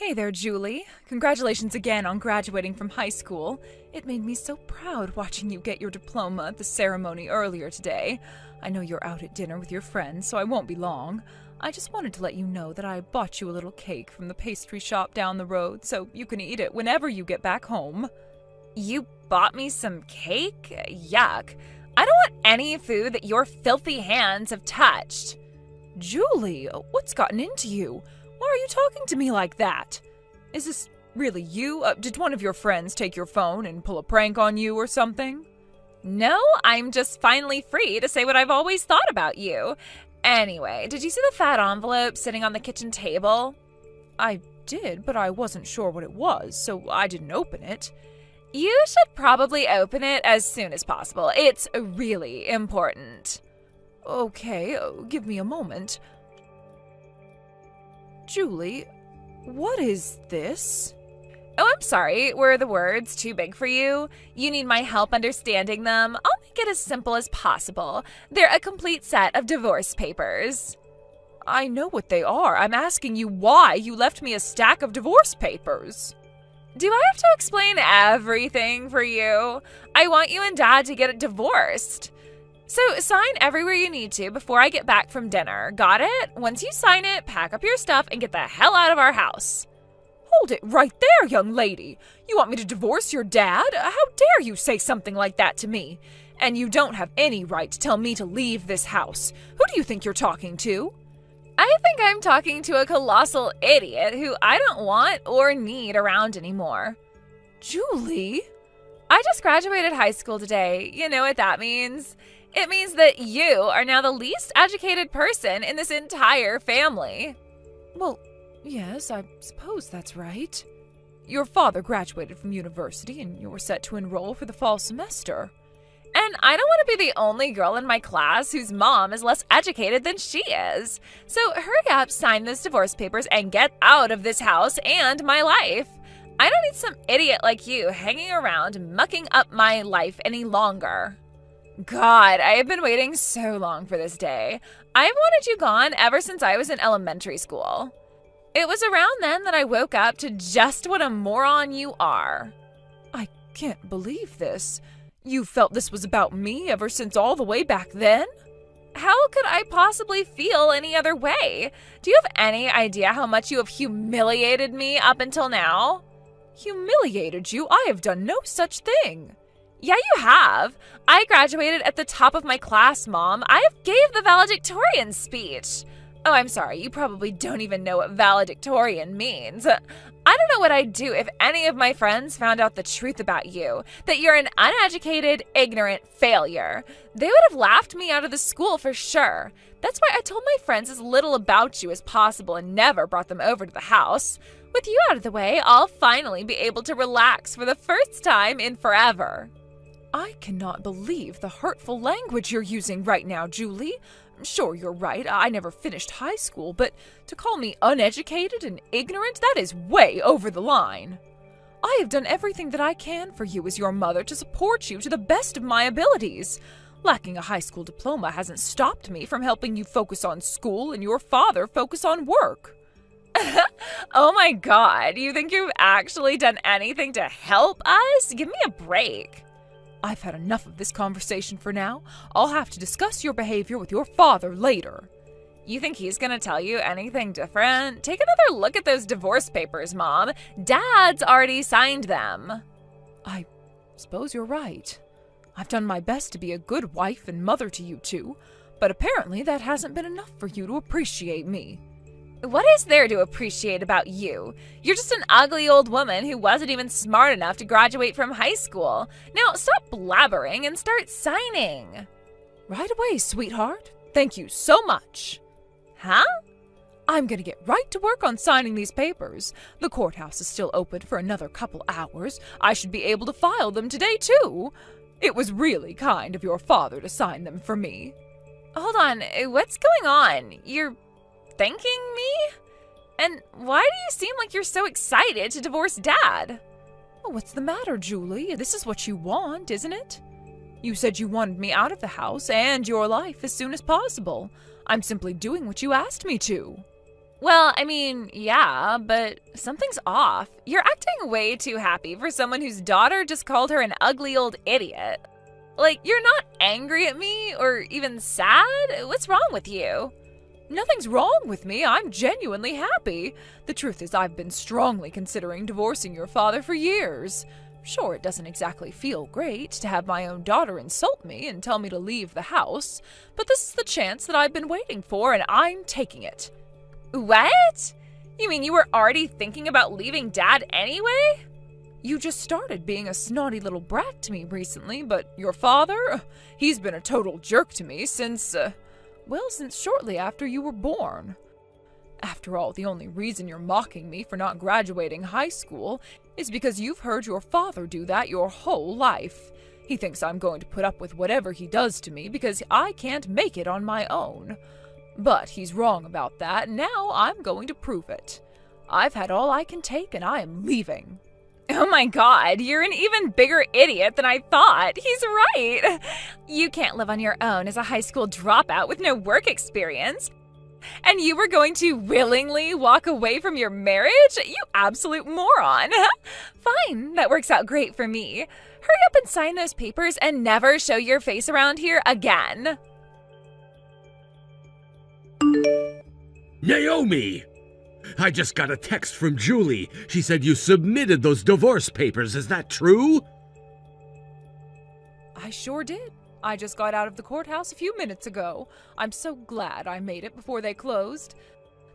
Hey there, Julie. Congratulations again on graduating from high school. It made me so proud watching you get your diploma at the ceremony earlier today. I know you're out at dinner with your friends, so I won't be long. I just wanted to let you know that I bought you a little cake from the pastry shop down the road, so you can eat it whenever you get back home. You bought me some cake? Yuck. I don't want any food that your filthy hands have touched. Julie, what's gotten into you? Why are you talking to me like that? Is this really you? Did one of your friends take your phone and pull a prank on you or something? No, I'm just finally free to say what I've always thought about you. Anyway, did you see the fat envelope sitting on the kitchen table? I did, but I wasn't sure what it was, so I didn't open it. You should probably open it as soon as possible. It's really important. Okay, give me a moment. Julie, what is this? Oh, I'm sorry. Were the words too big for you? You need my help understanding them? I'll make it as simple as possible. They're a complete set of divorce papers. I know what they are. I'm asking you why you left me a stack of divorce papers. Do I have to explain everything for you? I want you and Dad to get divorced. So sign everywhere you need to before I get back from dinner. Got it? Once you sign it, pack up your stuff and get the hell out of our house. Hold it right there, young lady. You want me to divorce your dad? How dare you say something like that to me? And you don't have any right to tell me to leave this house. Who do you think you're talking to? I think I'm talking to a colossal idiot who I don't want or need around anymore. Julie? I just graduated high school today. You know what that means? It means that you are now the least educated person in this entire family. Well, yes, I suppose that's right. Your father graduated from university and you're set to enroll for the fall semester. And I don't want to be the only girl in my class whose mom is less educated than she is. So hurry up, sign those divorce papers, and get out of this house and my life. I don't need some idiot like you hanging around mucking up my life any longer. God, I have been waiting so long for this day. I've wanted you gone ever since I was in elementary school. It was around then that I woke up to just what a moron you are. I can't believe this. You felt this was about me ever since all the way back then? How could I possibly feel any other way? Do you have any idea how much you have humiliated me up until now? Humiliated you? I have done no such thing. Yeah, you have. I graduated at the top of my class, Mom. I gave the valedictorian speech. Oh, I'm sorry. You probably don't even know what valedictorian means. I don't know what I'd do if any of my friends found out the truth about you, that you're an uneducated, ignorant failure. They would have laughed me out of the school for sure. That's why I told my friends as little about you as possible and never brought them over to the house. With you out of the way, I'll finally be able to relax for the first time in forever. I cannot believe the hurtful language you're using right now, Julie. Sure, you're right. I never finished high school, but to call me uneducated and ignorant, that is way over the line. I have done everything that I can for you as your mother to support you to the best of my abilities. Lacking a high school diploma hasn't stopped me from helping you focus on school and your father focus on work. Oh my God, you think you've actually done anything to help us? Give me a break. I've had enough of this conversation for now. I'll have to discuss your behavior with your father later. You think he's gonna tell you anything different? Take another look at those divorce papers, Mom. Dad's already signed them. I suppose you're right. I've done my best to be a good wife and mother to you two, but apparently that hasn't been enough for you to appreciate me. What is there to appreciate about you? You're just an ugly old woman who wasn't even smart enough to graduate from high school. Now stop blabbering and start signing. Right away, sweetheart. Thank you so much. Huh? I'm gonna get right to work on signing these papers. The courthouse is still open for another couple hours. I should be able to file them today, too. It was really kind of your father to sign them for me. Hold on, what's going on? You're thanking me? And why do you seem like you're so excited to divorce Dad? Well, what's the matter, Julie? This is what you want, isn't it? You said you wanted me out of the house and your life as soon as possible. I'm simply doing what you asked me to. Well, I mean, yeah, but something's off. You're acting way too happy for someone whose daughter just called her an ugly old idiot. Like, you're not angry at me or even sad? What's wrong with you? Nothing's wrong with me. I'm genuinely happy. The truth is, I've been strongly considering divorcing your father for years. Sure, it doesn't exactly feel great to have my own daughter insult me and tell me to leave the house, but this is the chance that I've been waiting for, and I'm taking it. What? You mean you were already thinking about leaving Dad anyway? You just started being a snotty little brat to me recently, but your father, he's been a total jerk to me since shortly after you were born. After all, the only reason you're mocking me for not graduating high school is because you've heard your father do that your whole life. He thinks I'm going to put up with whatever he does to me because I can't make it on my own. But he's wrong about that, and now I'm going to prove it. I've had all I can take, and I am leaving. Oh my god, you're an even bigger idiot than I thought. He's right. You can't live on your own as a high school dropout with no work experience. And you were going to willingly walk away from your marriage? You absolute moron. Fine, that works out great for me. Hurry up and sign those papers and never show your face around here again. Naomi! I just got a text from Julie. She said you submitted those divorce papers. Is that true? I sure did. I just got out of the courthouse a few minutes ago. I'm so glad I made it before they closed.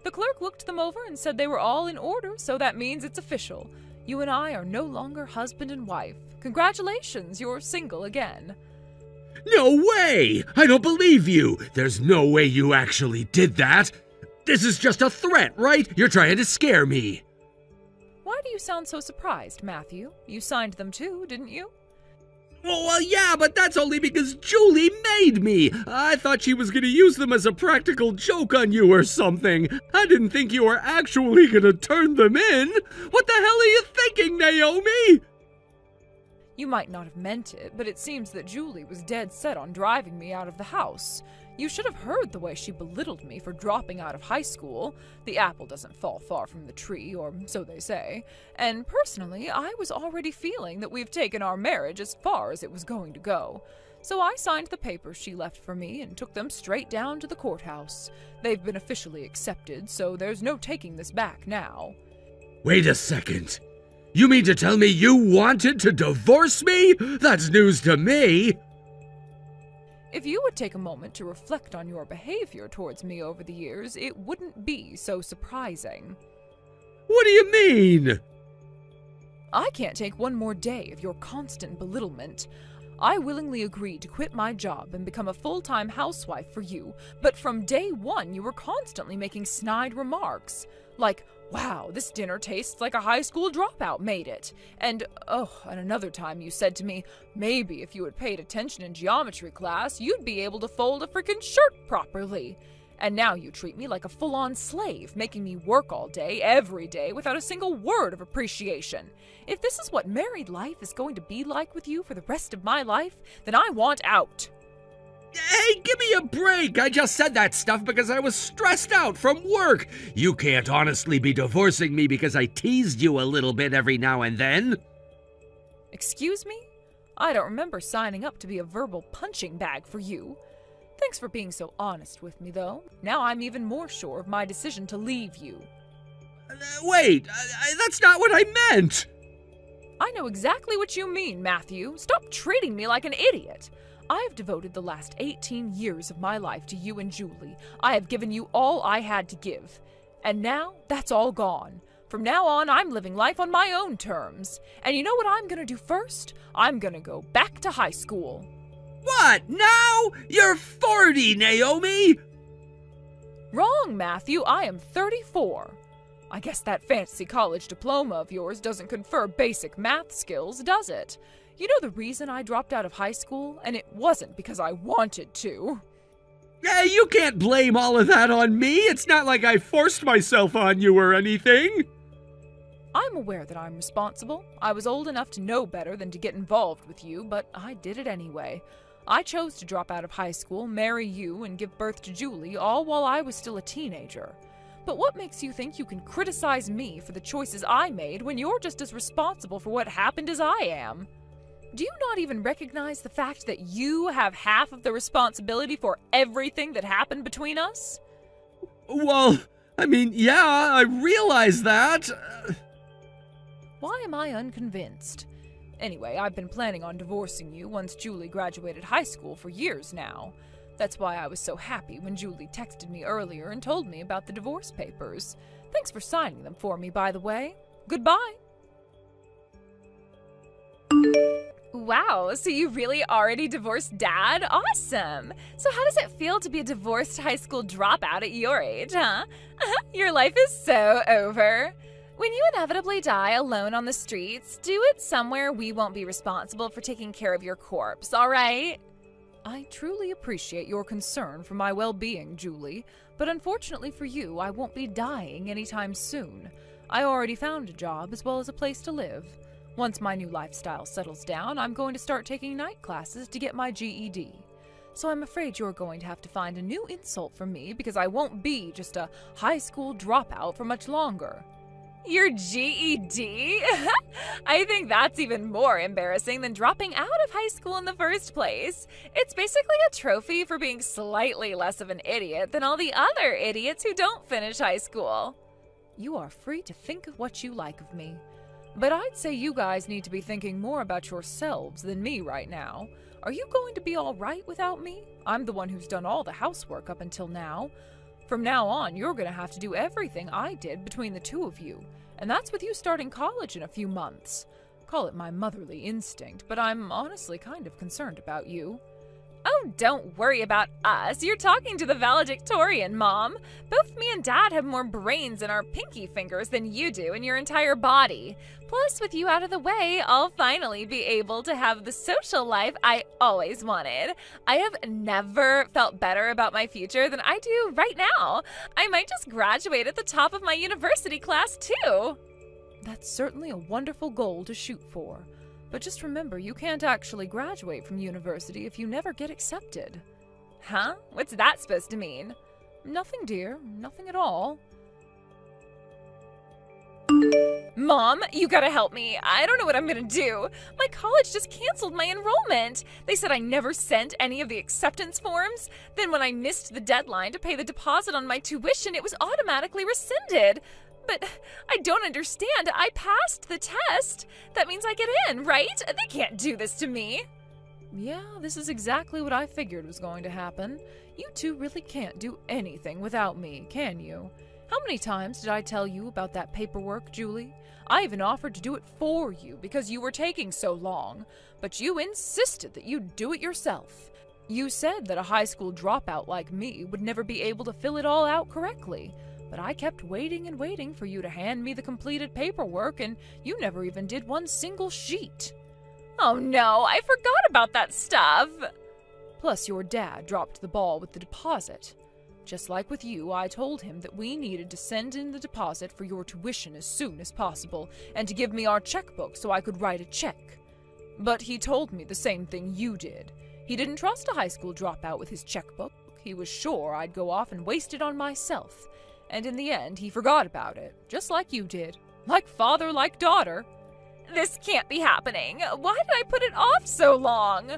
The clerk looked them over and said they were all in order, so that means it's official. You and I are no longer husband and wife. Congratulations, you're single again. No way! I don't believe you! There's no way you actually did that! This is just a threat, right? You're trying to scare me! Why do you sound so surprised, Matthew? You signed them too, didn't you? Well, yeah, but that's only because Julie made me! I thought she was gonna use them as a practical joke on you or something! I didn't think you were actually gonna turn them in! What the hell are you thinking, Naomi? You might not have meant it, but it seems that Julie was dead set on driving me out of the house. You should have heard the way she belittled me for dropping out of high school. The apple doesn't fall far from the tree, or so they say. And personally, I was already feeling that we've taken our marriage as far as it was going to go. So I signed the papers she left for me and took them straight down to the courthouse. They've been officially accepted, so there's no taking this back now. Wait a second. You mean to tell me you wanted to divorce me? That's news to me! If you would take a moment to reflect on your behavior towards me over the years, it wouldn't be so surprising. What do you mean? I can't take one more day of your constant belittlement. I willingly agreed to quit my job and become a full-time housewife for you, but from day one you were constantly making snide remarks. Like, wow, this dinner tastes like a high school dropout made it. And another time you said to me, maybe if you had paid attention in geometry class, you'd be able to fold a frickin' shirt properly. And now you treat me like a full-on slave, making me work all day, every day, without a single word of appreciation. If this is what married life is going to be like with you for the rest of my life, then I want out. Hey, give me a break! I just said that stuff because I was stressed out from work. You can't honestly be divorcing me because I teased you a little bit every now and then. Excuse me? I don't remember signing up to be a verbal punching bag for you. Thanks for being so honest with me, though. Now I'm even more sure of my decision to leave you. Wait, that's not what I meant! I know exactly what you mean, Matthew. Stop treating me like an idiot. I have devoted the last 18 years of my life to you and Julie. I have given you all I had to give. And now, that's all gone. From now on, I'm living life on my own terms. And you know what I'm gonna do first? I'm gonna go back to high school. What? Now? You're 40, Naomi! Wrong, Matthew. I am 34. I guess that fancy college diploma of yours doesn't confer basic math skills, does it? You know the reason I dropped out of high school? And it wasn't because I wanted to. Hey, you can't blame all of that on me. It's not like I forced myself on you or anything. I'm aware that I'm responsible. I was old enough to know better than to get involved with you, but I did it anyway. I chose to drop out of high school, marry you, and give birth to Julie, all while I was still a teenager. But what makes you think you can criticize me for the choices I made when you're just as responsible for what happened as I am? Do you not even recognize the fact that you have half of the responsibility for everything that happened between us? Well, I mean, yeah, I realize that. Why am I unconvinced? Anyway, I've been planning on divorcing you once Julie graduated high school for years now. That's why I was so happy when Julie texted me earlier and told me about the divorce papers. Thanks for signing them for me, by the way. Goodbye. Wow, so you really already divorced Dad? Awesome! So how does it feel to be a divorced high school dropout at your age, huh? Your life is so over. When you inevitably die alone on the streets, do it somewhere we won't be responsible for taking care of your corpse, all right? I truly appreciate your concern for my well-being, Julie, but unfortunately for you, I won't be dying anytime soon. I already found a job as well as a place to live. Once my new lifestyle settles down, I'm going to start taking night classes to get my GED. So I'm afraid you're going to have to find a new insult from me because I won't be just a high school dropout for much longer. Your GED? I think that's even more embarrassing than dropping out of high school in the first place. It's basically a trophy for being slightly less of an idiot than all the other idiots who don't finish high school. You are free to think of what you like of me. But I'd say you guys need to be thinking more about yourselves than me right now. Are you going to be all right without me? I'm the one who's done all the housework up until now. From now on, you're going to have to do everything I did between the two of you. And that's with you starting college in a few months. Call it my motherly instinct, but I'm honestly kind of concerned about you. Oh, don't worry about us. You're talking to the valedictorian, Mom. Both me and Dad have more brains in our pinky fingers than you do in your entire body. Plus, with you out of the way, I'll finally be able to have the social life I always wanted. I have never felt better about my future than I do right now. I might just graduate at the top of my university class, too. That's certainly a wonderful goal to shoot for. But just remember, you can't actually graduate from university if you never get accepted. Huh? What's that supposed to mean? Nothing, dear. Nothing at all. Mom, you gotta help me. I don't know what I'm gonna do. My college just canceled my enrollment. They said I never sent any of the acceptance forms. Then when I missed the deadline to pay the deposit on my tuition, it was automatically rescinded. But I don't understand. I passed the test. That means I get in, right? They can't do this to me. Yeah, this is exactly what I figured was going to happen. You two really can't do anything without me, can you? How many times did I tell you about that paperwork, Julie? I even offered to do it for you because you were taking so long, but you insisted that you'd do it yourself. You said that a high school dropout like me would never be able to fill it all out correctly. But I kept waiting and waiting for you to hand me the completed paperwork, and you never even did one single sheet. Oh no, I forgot about that stuff. Plus, your dad dropped the ball with the deposit. Just like with you, I told him that we needed to send in the deposit for your tuition as soon as possible, and to give me our checkbook so I could write a check. But he told me the same thing you did. He didn't trust a high school dropout with his checkbook. He was sure I'd go off and waste it on myself. And in the end, he forgot about it, just like you did. Like father, like daughter. This can't be happening. Why did I put it off so long?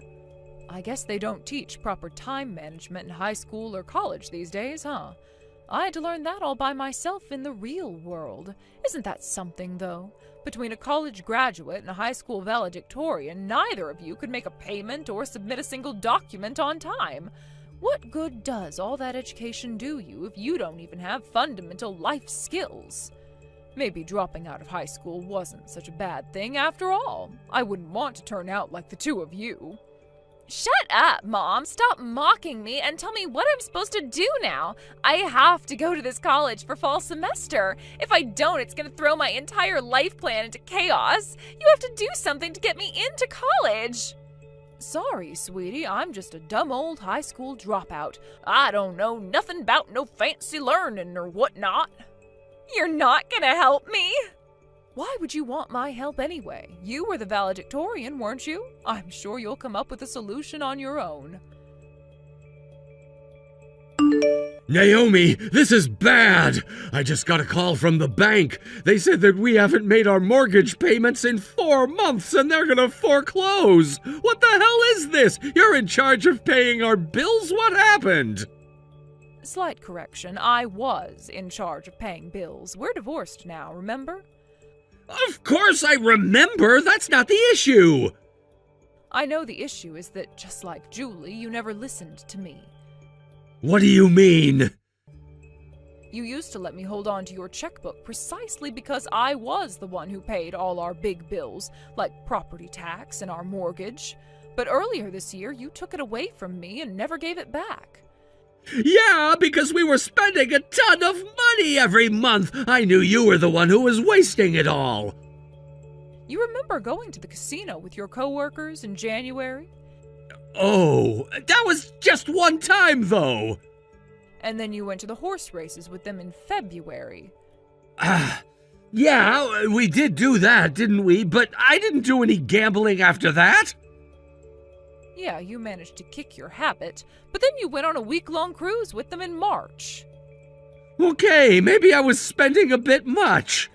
I guess they don't teach proper time management in high school or college these days, huh? I had to learn that all by myself in the real world. Isn't that something, though? Between a college graduate and a high school valedictorian, neither of you could make a payment or submit a single document on time. What good does all that education do you if you don't even have fundamental life skills? Maybe dropping out of high school wasn't such a bad thing after all. I wouldn't want to turn out like the two of you. Shut up, Mom. Stop mocking me and tell me what I'm supposed to do now. I have to go to this college for fall semester. If I don't, it's going to throw my entire life plan into chaos. You have to do something to get me into college. Sorry, sweetie, I'm just a dumb old high school dropout. I don't know nothing about no fancy learning or whatnot. You're not gonna help me? Why would you want my help anyway? You were the valedictorian, weren't you? I'm sure you'll come up with a solution on your own. Naomi, this is bad. I just got a call from the bank. They said that we haven't made our mortgage payments in 4 months and they're gonna foreclose. What the hell is this? You're in charge of paying our bills? What happened? Slight correction, I was in charge of paying bills. We're divorced now, remember? Of course I remember. That's not the issue. I know the issue is that, just like Julie, you never listened to me. What do you mean? You used to let me hold on to your checkbook precisely because I was the one who paid all our big bills, like property tax and our mortgage. But earlier this year, you took it away from me and never gave it back. Yeah, because we were spending a ton of money every month. I knew you were the one who was wasting it all. You remember going to the casino with your coworkers in January? Oh, that was just one time, though. And then you went to the horse races with them in February. Yeah, we did do that, didn't we? But I didn't do any gambling after that. Yeah, you managed to kick your habit, but then you went on a week-long cruise with them in March. Okay, maybe I was spending a bit much.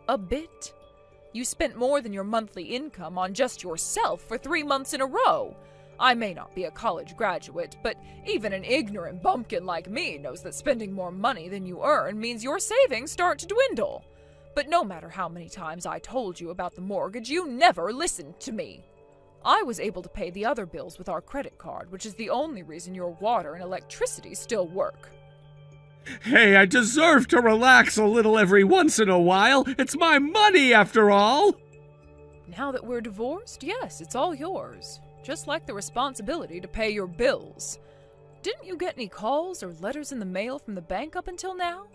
A bit? You spent more than your monthly income on just yourself for 3 months in a row. I may not be a college graduate, but even an ignorant bumpkin like me knows that spending more money than you earn means your savings start to dwindle. But no matter how many times I told you about the mortgage, you never listened to me. I was able to pay the other bills with our credit card, which is the only reason your water and electricity still work. Hey, I deserve to relax a little every once in a while. It's my money, after all. Now that we're divorced, yes, it's all yours. Just like the responsibility to pay your bills. Didn't you get any calls or letters in the mail from the bank up until now?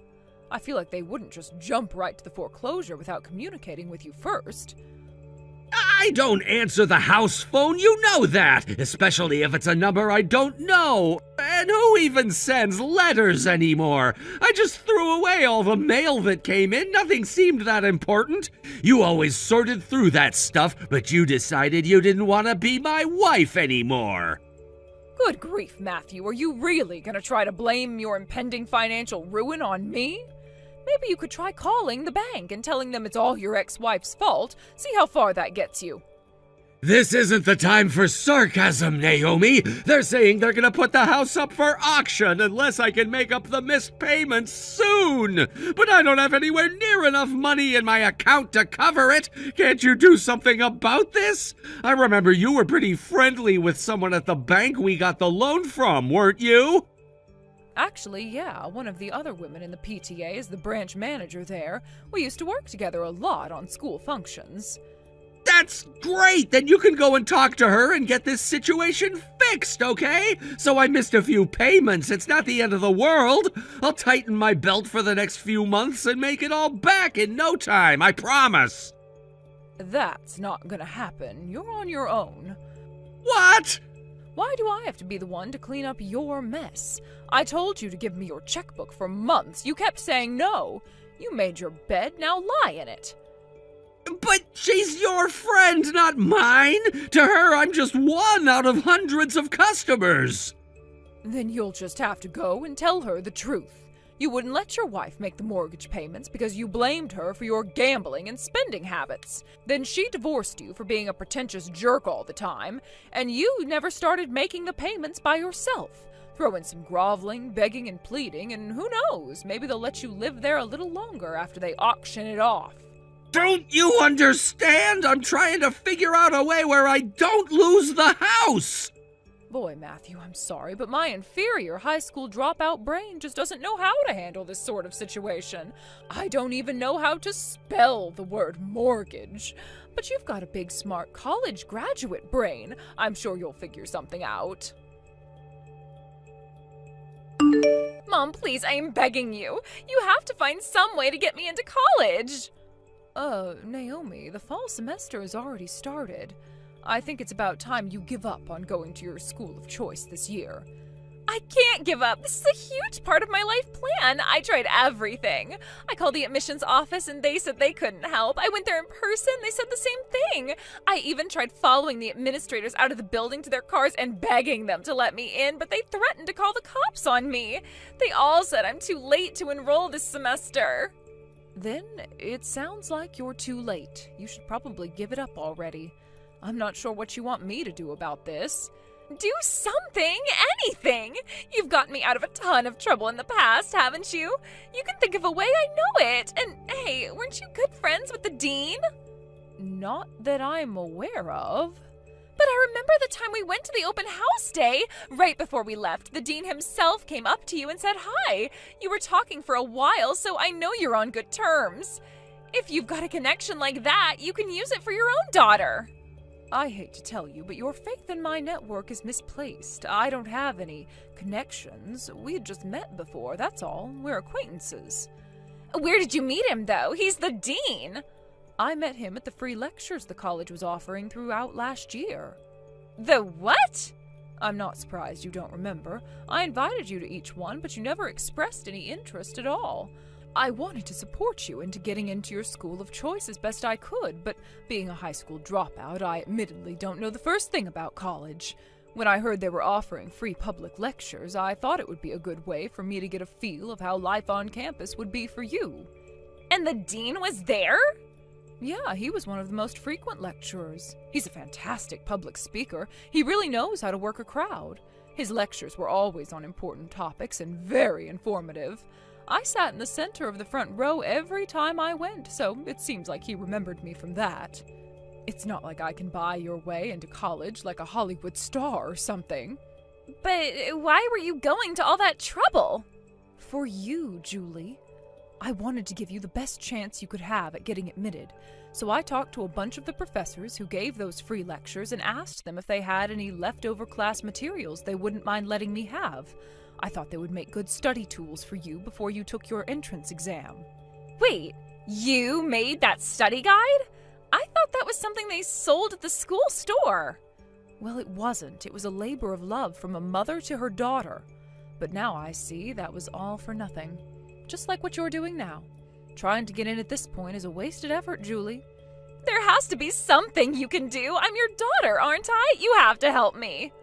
I feel like they wouldn't just jump right to the foreclosure without communicating with you first. I don't answer the house phone, you know that, especially if it's a number I don't know. And who even sends letters anymore? I just threw away all the mail that came in. Nothing seemed that important. You always sorted through that stuff, but you decided you didn't want to be my wife anymore. Good grief, Matthew, are you really gonna try to blame your impending financial ruin on me? Maybe you could try calling the bank and telling them it's all your ex-wife's fault. See how far that gets you. This isn't the time for sarcasm, Naomi. They're saying they're gonna put the house up for auction unless I can make up the missed payments soon. But I don't have anywhere near enough money in my account to cover it. Can't you do something about this? I remember you were pretty friendly with someone at the bank we got the loan from, weren't you? Actually, yeah, one of the other women in the PTA is the branch manager there. We used to work together a lot on school functions. That's great! Then you can go and talk to her and get this situation fixed, okay? So I missed a few payments. It's not the end of the world. I'll tighten my belt for the next few months and make it all back in no time, I promise. That's not gonna happen. You're on your own. What? Why do I have to be the one to clean up your mess? I told you to give me your checkbook for months. You kept saying no. You made your bed, now lie in it. But she's your friend, not mine. To her, I'm just one out of hundreds of customers. Then you'll just have to go and tell her the truth. You wouldn't let your wife make the mortgage payments because you blamed her for your gambling and spending habits. Then she divorced you for being a pretentious jerk all the time, and you never started making the payments by yourself. Throw in some groveling, begging, and pleading, and who knows, maybe they'll let you live there a little longer after they auction it off. Don't you understand? I'm trying to figure out a way where I don't lose the house. Boy, Matthew, I'm sorry, but my inferior high school dropout brain just doesn't know how to handle this sort of situation. I don't even know how to spell the word mortgage. But you've got a big, smart college graduate brain. I'm sure you'll figure something out. Mom, please, I am begging you. You have to find some way to get me into college. Naomi, the fall semester has already started. I think it's about time you give up on going to your school of choice this year. I can't give up. This is a huge part of my life plan. I tried everything. I called the admissions office and they said they couldn't help. I went there in person. They said the same thing. I even tried following the administrators out of the building to their cars and begging them to let me in, but they threatened to call the cops on me. They all said I'm too late to enroll this semester. Then it sounds like you're too late. You should probably give it up already. I'm not sure what you want me to do about this. Do something, anything. You've gotten me out of a ton of trouble in the past, haven't you? You can think of a way, I know it. And hey, weren't you good friends with the dean? Not that I'm aware of. But I remember the time we went to the open house day. Right before we left, the dean himself came up to you and said hi. You were talking for a while, so I know you're on good terms. If you've got a connection like that, you can use it for your own daughter. I hate to tell you, but your faith in my network is misplaced. I don't have any connections. We had just met before, that's all. We're acquaintances. Where did you meet him, though? He's the dean. I met him at the free lectures the college was offering throughout last year. The what? I'm not surprised you don't remember. I invited you to each one, but you never expressed any interest at all. I wanted to support you into getting into your school of choice as best I could, but being a high school dropout, I admittedly don't know the first thing about college. When I heard they were offering free public lectures, I thought it would be a good way for me to get a feel of how life on campus would be for you. And the dean was there? Yeah, he was one of the most frequent lecturers. He's a fantastic public speaker. He really knows how to work a crowd. His lectures were always on important topics and very informative. I sat in the center of the front row every time I went, so it seems like he remembered me from that. It's not like I can buy your way into college like a Hollywood star or something. But why were you going to all that trouble? For you, Julie. I wanted to give you the best chance you could have at getting admitted, so I talked to a bunch of the professors who gave those free lectures and asked them if they had any leftover class materials they wouldn't mind letting me have. I thought they would make good study tools for you before you took your entrance exam. Wait, you made that study guide? I thought that was something they sold at the school store. Well, it wasn't. It was a labor of love from a mother to her daughter. But now I see that was all for nothing. Just like what you're doing now. Trying to get in at this point is a wasted effort, Julie. There has to be something you can do. I'm your daughter, aren't I? You have to help me.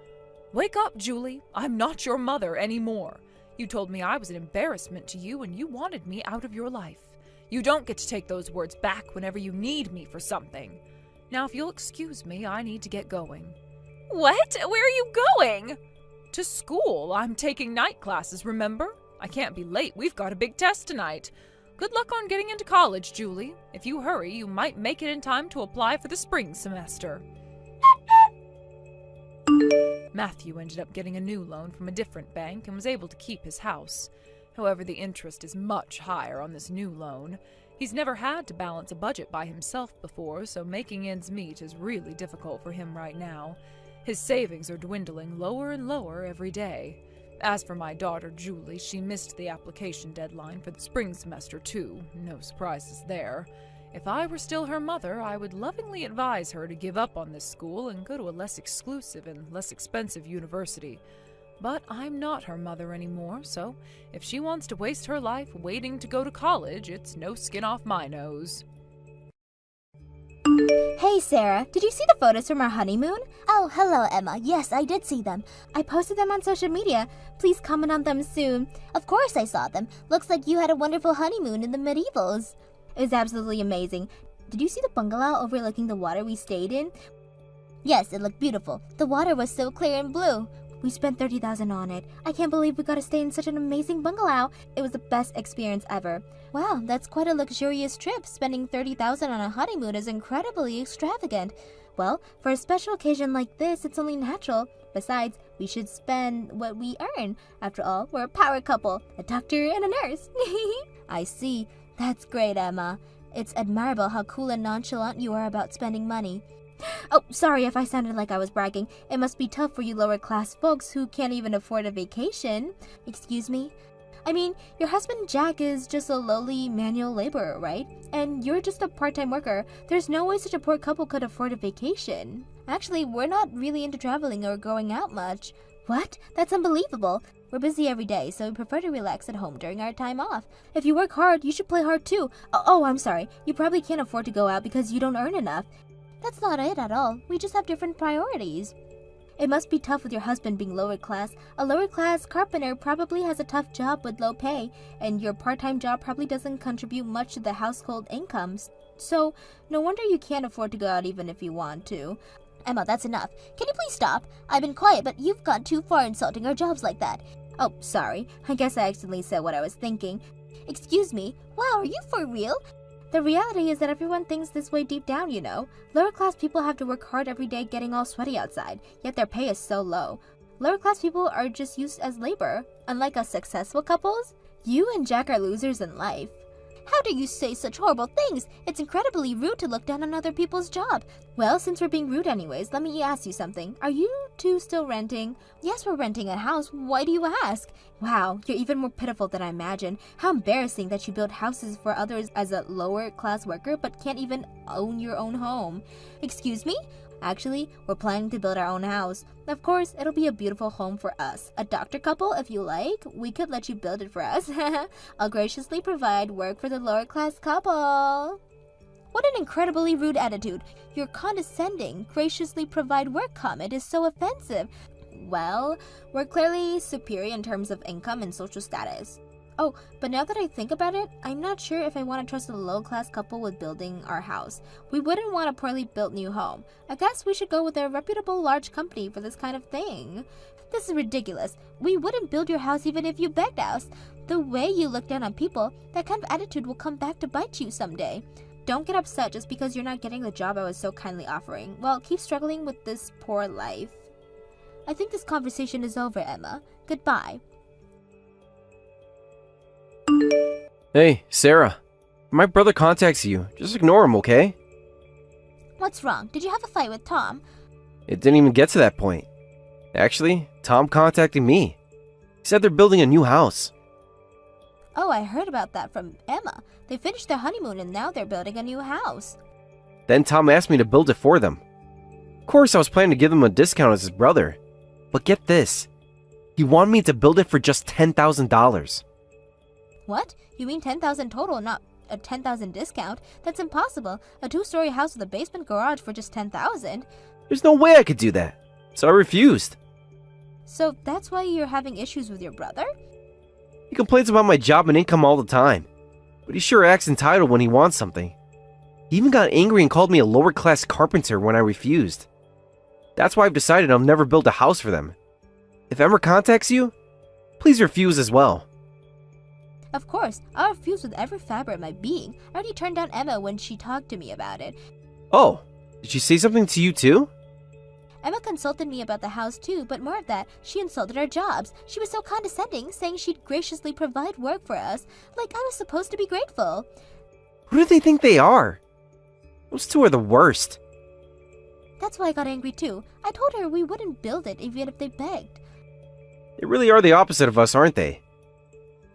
Wake up, Julie. I'm not your mother anymore. You told me I was an embarrassment to you and you wanted me out of your life. You don't get to take those words back whenever you need me for something. Now, if you'll excuse me, I need to get going. What? Where are you going? To school. I'm taking night classes, remember? I can't be late. We've got a big test tonight. Good luck on getting into college, Julie. If you hurry, you might make it in time to apply for the spring semester. Matthew ended up getting a new loan from a different bank and was able to keep his house. However, the interest is much higher on this new loan. He's never had to balance a budget by himself before, so making ends meet is really difficult for him right now. His savings are dwindling lower and lower every day. As for my daughter, Julie, she missed the application deadline for the spring semester, too. No surprises there. If I were still her mother, I would lovingly advise her to give up on this school and go to a less exclusive and less expensive university. But I'm not her mother anymore, so if she wants to waste her life waiting to go to college, it's no skin off my nose. Hey Sarah, did you see the photos from our honeymoon? Oh, hello Emma. Yes, I did see them. I posted them on social media. Please comment on them soon. Of course I saw them. Looks like you had a wonderful honeymoon in the medievals. It was absolutely amazing. Did you see the bungalow overlooking the water we stayed in? Yes, it looked beautiful. The water was so clear and blue. We spent $30,000 on it. I can't believe we got to stay in such an amazing bungalow. It was the best experience ever. Wow, that's quite a luxurious trip. Spending $30,000 on a honeymoon is incredibly extravagant. Well, for a special occasion like this, it's only natural. Besides, we should spend what we earn. After all, we're a power couple, a doctor and a nurse. I see. That's great, Emma. It's admirable how cool and nonchalant you are about spending money. Oh, sorry if I sounded like I was bragging. It must be tough for you lower-class folks who can't even afford a vacation. Excuse me? I mean, your husband Jack is just a lowly manual laborer, right? And you're just a part-time worker. There's no way such a poor couple could afford a vacation. Actually, we're not really into traveling or going out much. What? That's unbelievable. We're busy every day, so we prefer to relax at home during our time off. If you work hard, you should play hard too. Oh, I'm sorry. You probably can't afford to go out because you don't earn enough. That's not it at all. We just have different priorities. It must be tough with your husband being lower class. A lower class carpenter probably has a tough job with low pay, and your part-time job probably doesn't contribute much to the household incomes. So, no wonder you can't afford to go out even if you want to. Emma, that's enough. Can you please stop? I've been quiet, but you've gone too far insulting our jobs like that. Oh, sorry. I guess I accidentally said what I was thinking. Excuse me? Wow, are you for real? The reality is that everyone thinks this way deep down, you know. Lower class people have to work hard every day getting all sweaty outside, yet their pay is so low. Lower class people are just used as labor. Unlike us successful couples, you and Jack are losers in life. How do you say such horrible things? It's incredibly rude to look down on other people's job. Well, since we're being rude anyways, let me ask you something. Are you two still renting? Yes, we're renting a house. Why do you ask? Wow, you're even more pitiful than I imagined. How embarrassing that you build houses for others as a lower class worker but can't even own your own home. Excuse me? Actually, we're planning to build our own house. Of course, it'll be a beautiful home for us. A doctor couple, if you like, we could let you build it for us. I'll graciously provide work for the lower class couple. What an incredibly rude attitude. Your condescending, graciously provide work comment is so offensive. Well, we're clearly superior in terms of income and social status. Oh, but now that I think about it, I'm not sure if I want to trust a low-class couple with building our house. We wouldn't want a poorly built new home. I guess we should go with a reputable large company for this kind of thing. This is ridiculous. We wouldn't build your house even if you begged us. The way you look down on people, that kind of attitude will come back to bite you someday. Don't get upset just because you're not getting the job I was so kindly offering. Well, keep struggling with this poor life. I think this conversation is over, Emma. Goodbye. Hey, Sarah. My brother contacts you. Just ignore him, okay? What's wrong? Did you have a fight with Tom? It didn't even get to that point. Actually, Tom contacted me. He said they're building a new house. Oh, I heard about that from Emma. They finished their honeymoon and now they're building a new house. Then Tom asked me to build it for them. Of course, I was planning to give him a discount as his brother. But get this. He wanted me to build it for just $10,000. What? You mean 10,000 total, not a 10,000 discount? That's impossible. A 2-story house with a basement garage for just 10,000. There's no way I could do that. So I refused. So that's why you're having issues with your brother? He complains about my job and income all the time. But he sure acts entitled when he wants something. He even got angry and called me a lower class carpenter when I refused. That's why I've decided I'll never build a house for them. If Emma contacts you, please refuse as well. Of course, I'll refuse with every fiber of my being. I already turned down Emma when she talked to me about it. Oh, did she say something to you too? Emma consulted me about the house too, but more of that, she insulted our jobs. She was so condescending, saying she'd graciously provide work for us, like I was supposed to be grateful. Who do they think they are? Those two are the worst. That's why I got angry too. I told her we wouldn't build it even if they begged. They really are the opposite of us, aren't they?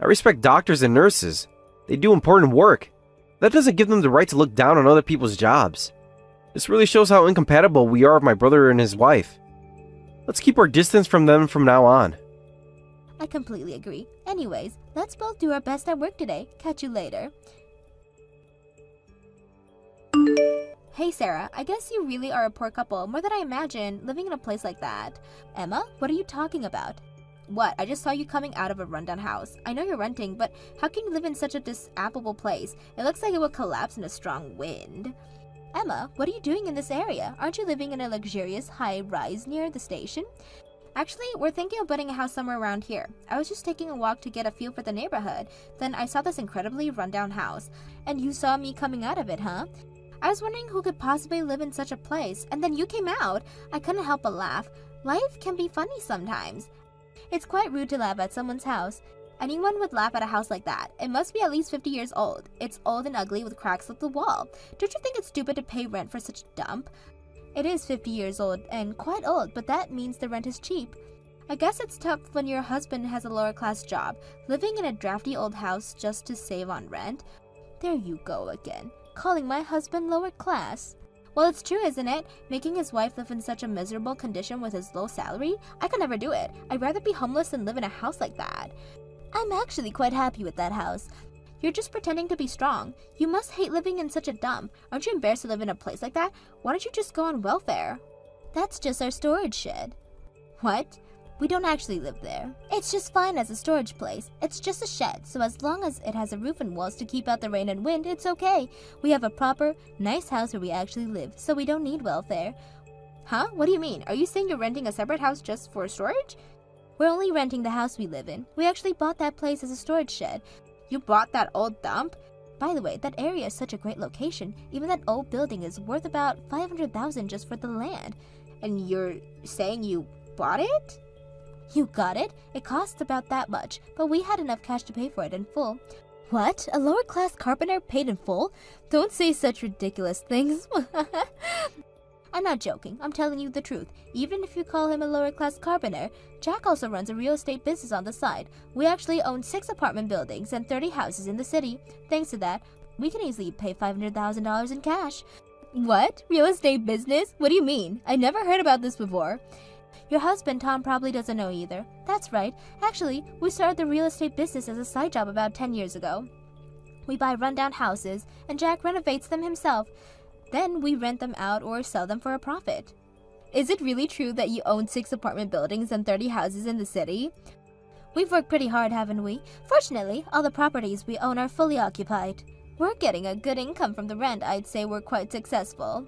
I respect doctors and nurses. They do important work. That doesn't give them the right to look down on other people's jobs. This really shows how incompatible we are with my brother and his wife. Let's keep our distance from them from now on. I completely agree. Anyways, let's both do our best at work today. Catch you later. Hey Sarah, I guess you really are a poor couple, more than I imagined, living in a place like that. Emma, what are you talking about? What? I just saw you coming out of a rundown house. I know you're renting, but how can you live in such a disapplicable place? It looks like it will collapse in a strong wind. Emma, what are you doing in this area? Aren't you living in a luxurious high-rise near the station? Actually, we're thinking of building a house somewhere around here. I was just taking a walk to get a feel for the neighborhood. Then I saw this incredibly rundown house. And you saw me coming out of it, huh? I was wondering who could possibly live in such a place, and then you came out. I couldn't help but laugh. Life can be funny sometimes. It's quite rude to laugh at someone's house. Anyone would laugh at a house like that. It must be at least 50 years old. It's old and ugly with cracks up the wall. Don't you think it's stupid to pay rent for such a dump? It is 50 years old and quite old, but that means the rent is cheap. I guess it's tough when your husband has a lower class job, living in a drafty old house just to save on rent. There you go again, calling my husband lower class. Well, it's true, isn't it? Making his wife live in such a miserable condition with his low salary? I could never do it. I'd rather be homeless than live in a house like that. I'm actually quite happy with that house. You're just pretending to be strong. You must hate living in such a dump. Aren't you embarrassed to live in a place like that? Why don't you just go on welfare? That's just our storage shed. What? We don't actually live there. It's just fine as a storage place. It's just a shed, so as long as it has a roof and walls to keep out the rain and wind, it's okay. We have a proper, nice house where we actually live, so we don't need welfare. Huh? What do you mean? Are you saying you're renting a separate house just for storage? We're only renting the house we live in. We actually bought that place as a storage shed. You bought that old dump? By the way, that area is such a great location. Even that old building is worth about $500,000 just for the land. And you're saying you bought it? You got it. It cost about that much, but we had enough cash to pay for it in full. What? A lower-class carpenter paid in full? Don't say such ridiculous things. I'm not joking. I'm telling you the truth. Even if you call him a lower-class carpenter, Jack also runs a real estate business on the side. We actually own 6 apartment buildings and 30 houses in the city. Thanks to that, we can easily pay $500,000 in cash. What? Real estate business? What do you mean? I never heard about this before. Your husband, Tom, probably doesn't know either. That's right. Actually, we started the real estate business as a side job about 10 years ago. We buy rundown houses, and Jack renovates them himself. Then we rent them out or sell them for a profit. Is it really true that you own 6 apartment buildings and 30 houses in the city? We've worked pretty hard, haven't we? Fortunately, all the properties we own are fully occupied. We're getting a good income from the rent. I'd say we're quite successful.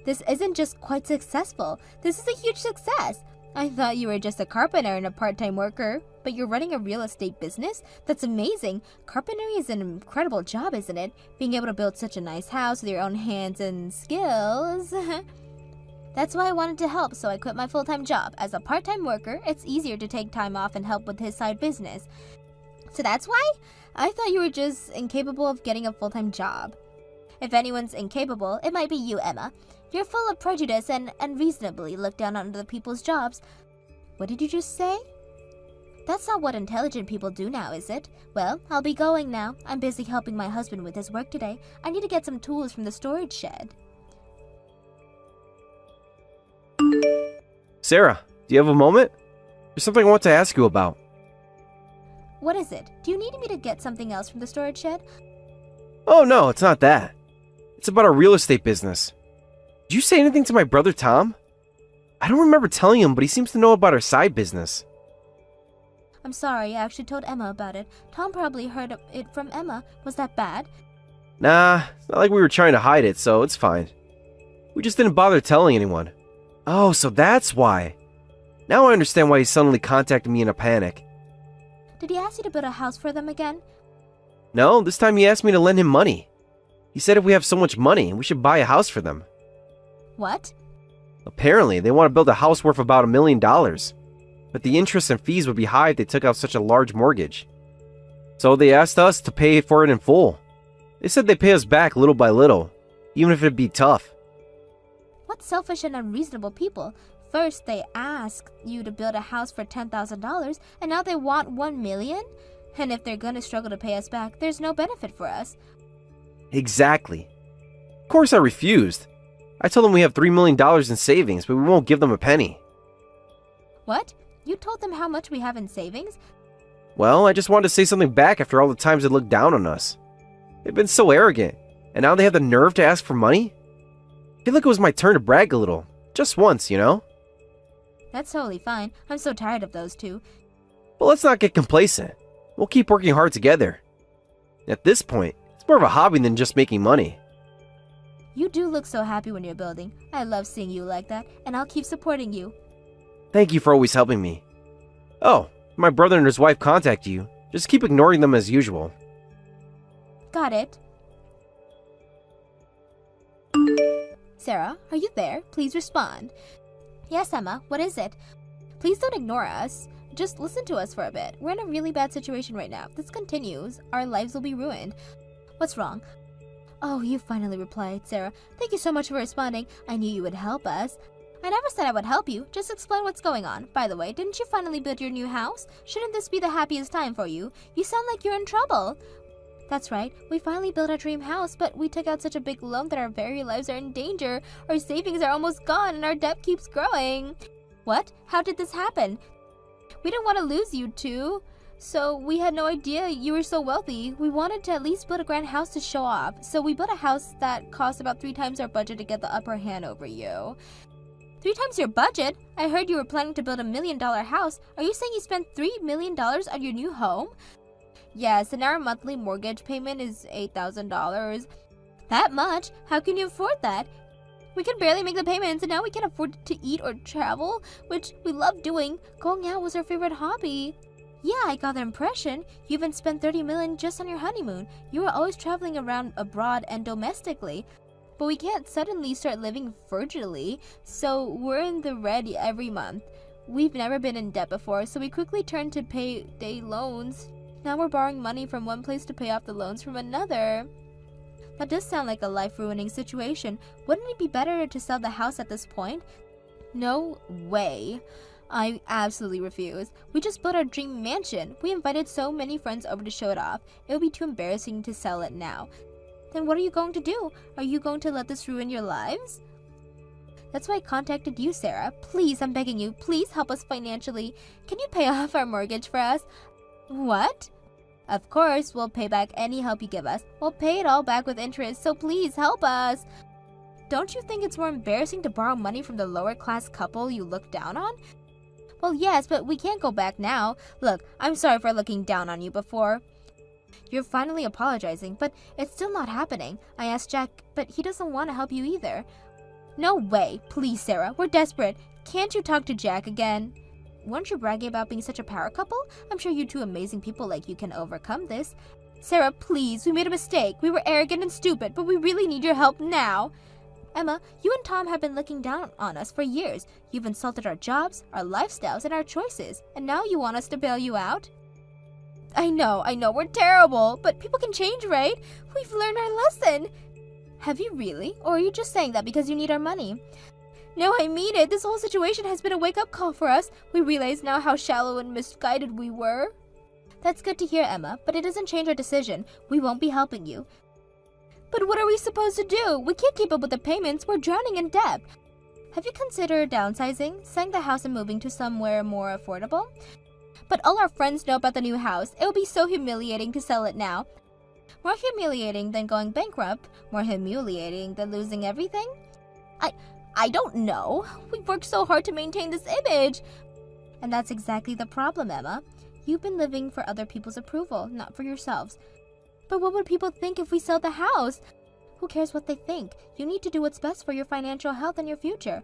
This isn't just quite successful. This is a huge success. I thought you were just a carpenter and a part-time worker, but you're running a real estate business? That's amazing. Carpentry is an incredible job, isn't it? Being able to build such a nice house with your own hands and skills. That's why I wanted to help, so I quit my full-time job. As a part-time worker, it's easier to take time off and help with his side business. So that's why? I thought you were just incapable of getting a full-time job. If anyone's incapable, it might be you, Emma. You're full of prejudice and unreasonably look down on other people's jobs. What did you just say? That's not what intelligent people do now, is it? Well, I'll be going now. I'm busy helping my husband with his work today. I need to get some tools from the storage shed. Sarah, do you have a moment? There's something I want to ask you about. What is it? Do you need me to get something else from the storage shed? Oh no, it's not that. It's about our real estate business. Did you say anything to my brother Tom? I don't remember telling him, but he seems to know about our side business. I'm sorry, I actually told Emma about it. Tom probably heard it from Emma. Was that bad? Nah, it's not like we were trying to hide it, so it's fine. We just didn't bother telling anyone. Oh, so that's why. Now I understand why he suddenly contacted me in a panic. Did he ask you to build a house for them again? No, this time he asked me to lend him money. He said if we have so much money, we should buy a house for them. What? Apparently, they want to build a house worth about $1 million. But the interest and fees would be high if they took out such a large mortgage. So they asked us to pay for it in full. They said they'd pay us back little by little, even if it'd be tough. What selfish and unreasonable people. First, they asked you to build a house for $10,000, and now they want $1 million? And if they're gonna struggle to pay us back, there's no benefit for us. Exactly. Of course I refused. I told them we have $3 million in savings, but we won't give them a penny. What? You told them how much we have in savings? Well, I just wanted to say something back after all the times they looked down on us. They've been so arrogant, and now they have the nerve to ask for money? I feel like it was my turn to brag a little. Just once, you know? That's totally fine. I'm so tired of those two. But let's not get complacent. We'll keep working hard together. At this point, it's more of a hobby than just making money. You do look so happy when you're building. I love seeing you like that, and I'll keep supporting you. Thank you for always helping me. Oh, my brother and his wife contact you. Just keep ignoring them as usual. Got it. Sarah, are you there? Please respond. Yes, Emma, what is it? Please don't ignore us. Just listen to us for a bit. We're in a really bad situation right now. If this continues, our lives will be ruined. What's wrong? Oh, you finally replied, Sarah. Thank you so much for responding. I knew you would help us. I never said I would help you. Just explain what's going on. By the way, didn't you finally build your new house? Shouldn't this be the happiest time for you? You sound like you're in trouble. That's right, we finally built our dream house, but we took out such a big loan that our very lives are in danger. Our savings are almost gone and our debt keeps growing. What? How did this happen? We didn't want to lose you two, so we had no idea you were so wealthy. We wanted to at least build a grand house to show off, so we built a house that cost about 3 times our budget to get the upper hand over you. 3 times your budget? I heard you were planning to build $1 million house. Are you saying you spent $3 million on your new home? Yes, and our monthly mortgage payment is $8,000. That much? How can you afford that? We can barely make the payments, and now we can't afford to eat or travel, which we love doing. Going out was our favorite hobby. Yeah, I got the impression. You even spent $30 million just on your honeymoon. You were always traveling around abroad and domestically. But we can't suddenly start living frugally, so we're in the red every month. We've never been in debt before, so we quickly turned to payday loans. Now we're borrowing money from one place to pay off the loans from another. That does sound like a life-ruining situation. Wouldn't it be better to sell the house at this point? No way. I absolutely refuse. We just built our dream mansion. We invited so many friends over to show it off. It would be too embarrassing to sell it now. Then what are you going to do? Are you going to let this ruin your lives? That's why I contacted you, Sarah. Please, I'm begging you, please help us financially. Can you pay off our mortgage for us? What? Of course, we'll pay back any help you give us. We'll pay it all back with interest, so please help us. Don't you think it's more embarrassing to borrow money from the lower-class couple you look down on? Well, yes, but we can't go back now. Look, I'm sorry for looking down on you before. You're finally apologizing, but it's still not happening. I asked Jack, but he doesn't want to help you either. No way. Please, Sarah, we're desperate. Can't you talk to Jack again? Weren't you bragging about being such a power couple? I'm sure you two amazing people like you can overcome this. Sarah, please, we made a mistake. We were arrogant and stupid, but we really need your help now. Emma, you and Tom have been looking down on us for years. You've insulted our jobs, our lifestyles, and our choices, and now you want us to bail you out? I know, we're terrible, but people can change, right? We've learned our lesson. Have you really? Or are you just saying that because you need our money? No, I mean it. This whole situation has been a wake-up call for us. We realize now how shallow and misguided we were. That's good to hear, Emma, but it doesn't change our decision. We won't be helping you. But what are we supposed to do? We can't keep up with the payments. We're drowning in debt. Have you considered downsizing, selling the house and moving to somewhere more affordable? But all our friends know about the new house. It will be so humiliating to sell it now. More humiliating than going bankrupt. More humiliating than losing everything. I don't know. We've worked so hard to maintain this image. And that's exactly the problem, Emma. You've been living for other people's approval, not for yourselves. But what would people think if we sell the house? Who cares what they think? You need to do what's best for your financial health and your future.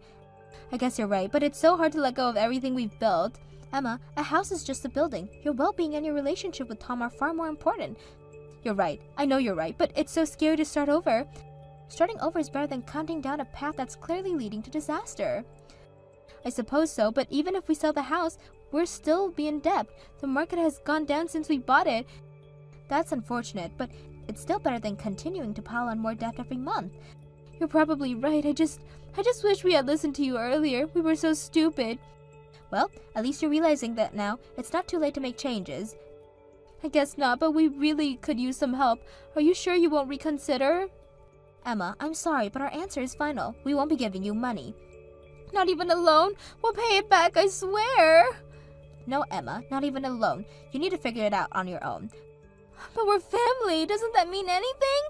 I guess you're right, but it's so hard to let go of everything we've built. Emma, a house is just a building. Your well-being and your relationship with Tom are far more important. You're right. I know you're right, but it's so scary to start over. Starting over is better than counting down a path that's clearly leading to disaster. I suppose so, but even if we sell the house, we'll still be in debt. The market has gone down since we bought it. That's unfortunate, but it's still better than continuing to pile on more debt every month. You're probably right. I just wish we had listened to you earlier. We were so stupid. Well, at least you're realizing that now. It's not too late to make changes. I guess not, but we really could use some help. Are you sure you won't reconsider? Emma, I'm sorry, but our answer is final. We won't be giving you money. Not even a loan? We'll pay it back, I swear. No, Emma, not even a loan. You need to figure it out on your own. But we're family. Doesn't that mean anything?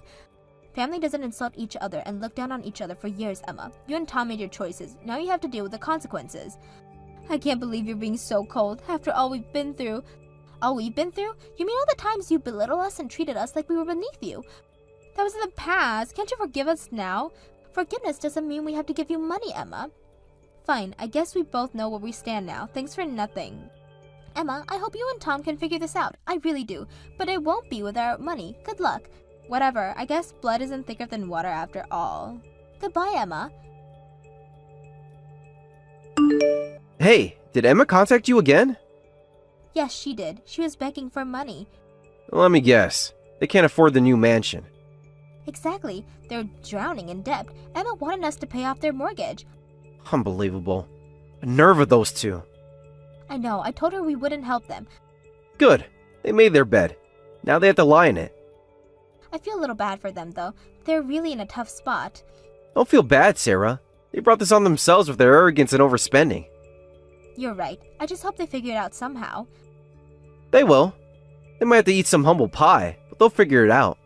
Family doesn't insult each other and look down on each other for years, Emma. You and Tom made your choices. Now you have to deal with the consequences. I can't believe you're being so cold after all we've been through. All we've been through? You mean all the times you belittled us and treated us like we were beneath you? That was in the past. Can't you forgive us now? Forgiveness doesn't mean we have to give you money, Emma. Fine, I guess we both know where we stand now. Thanks for nothing. Emma, I hope you and Tom can figure this out. I really do. But it won't be without money. Good luck. Whatever, I guess blood isn't thicker than water after all. Goodbye, Emma. Hey, did Emma contact you again? Yes, she did. She was begging for money. Let me guess. They can't afford the new mansion. Exactly. They're drowning in debt. Emma wanted us to pay off their mortgage. Unbelievable. The nerve of those two. I know. I told her we wouldn't help them. Good. They made their bed. Now they have to lie in it. I feel a little bad for them, though. They're really in a tough spot. Don't feel bad, Sarah. They brought this on themselves with their arrogance and overspending. You're right. I just hope they figure it out somehow. They will. They might have to eat some humble pie, but they'll figure it out.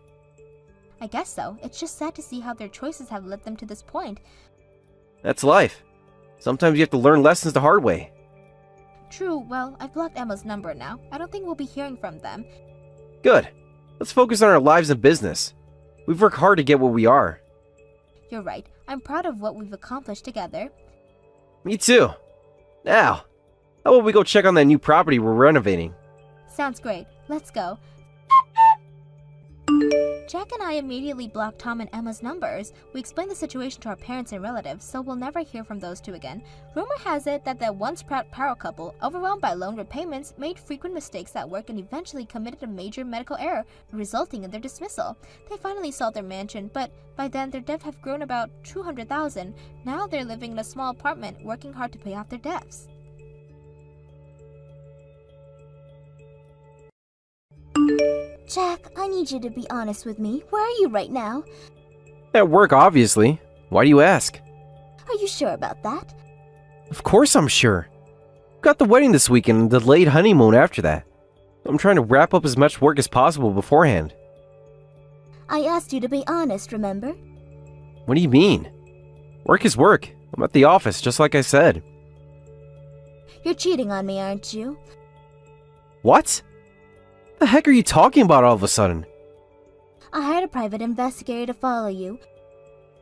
I guess so. It's just sad to see how their choices have led them to this point. That's life. Sometimes you have to learn lessons the hard way. True, well, I've blocked Emma's number now. I don't think we'll be hearing from them. Good. Let's focus on our lives and business. We've worked hard to get where we are. You're right. I'm proud of what we've accomplished together. Me too. Now, how about we go check on that new property we're renovating? Sounds great. Let's go. Jack and I immediately blocked Tom and Emma's numbers. We explained the situation to our parents and relatives, so we'll never hear from those two again. Rumor has it that the once proud power couple, overwhelmed by loan repayments, made frequent mistakes at work and eventually committed a major medical error, resulting in their dismissal. They finally sold their mansion, but by then their debt have grown about $200,000. Now they're living in a small apartment, working hard to pay off their debts. Jack, I need you to be honest with me. Where are you right now? At work, obviously. Why do you ask? Are you sure about that? Of course I'm sure. Got the wedding this weekend and the delayed honeymoon after that. I'm trying to wrap up as much work as possible beforehand. I asked you to be honest, remember? What do you mean? Work is work. I'm at the office, just like I said. You're cheating on me, aren't you? What? The heck are you talking about all of a sudden? I hired a private investigator to follow you.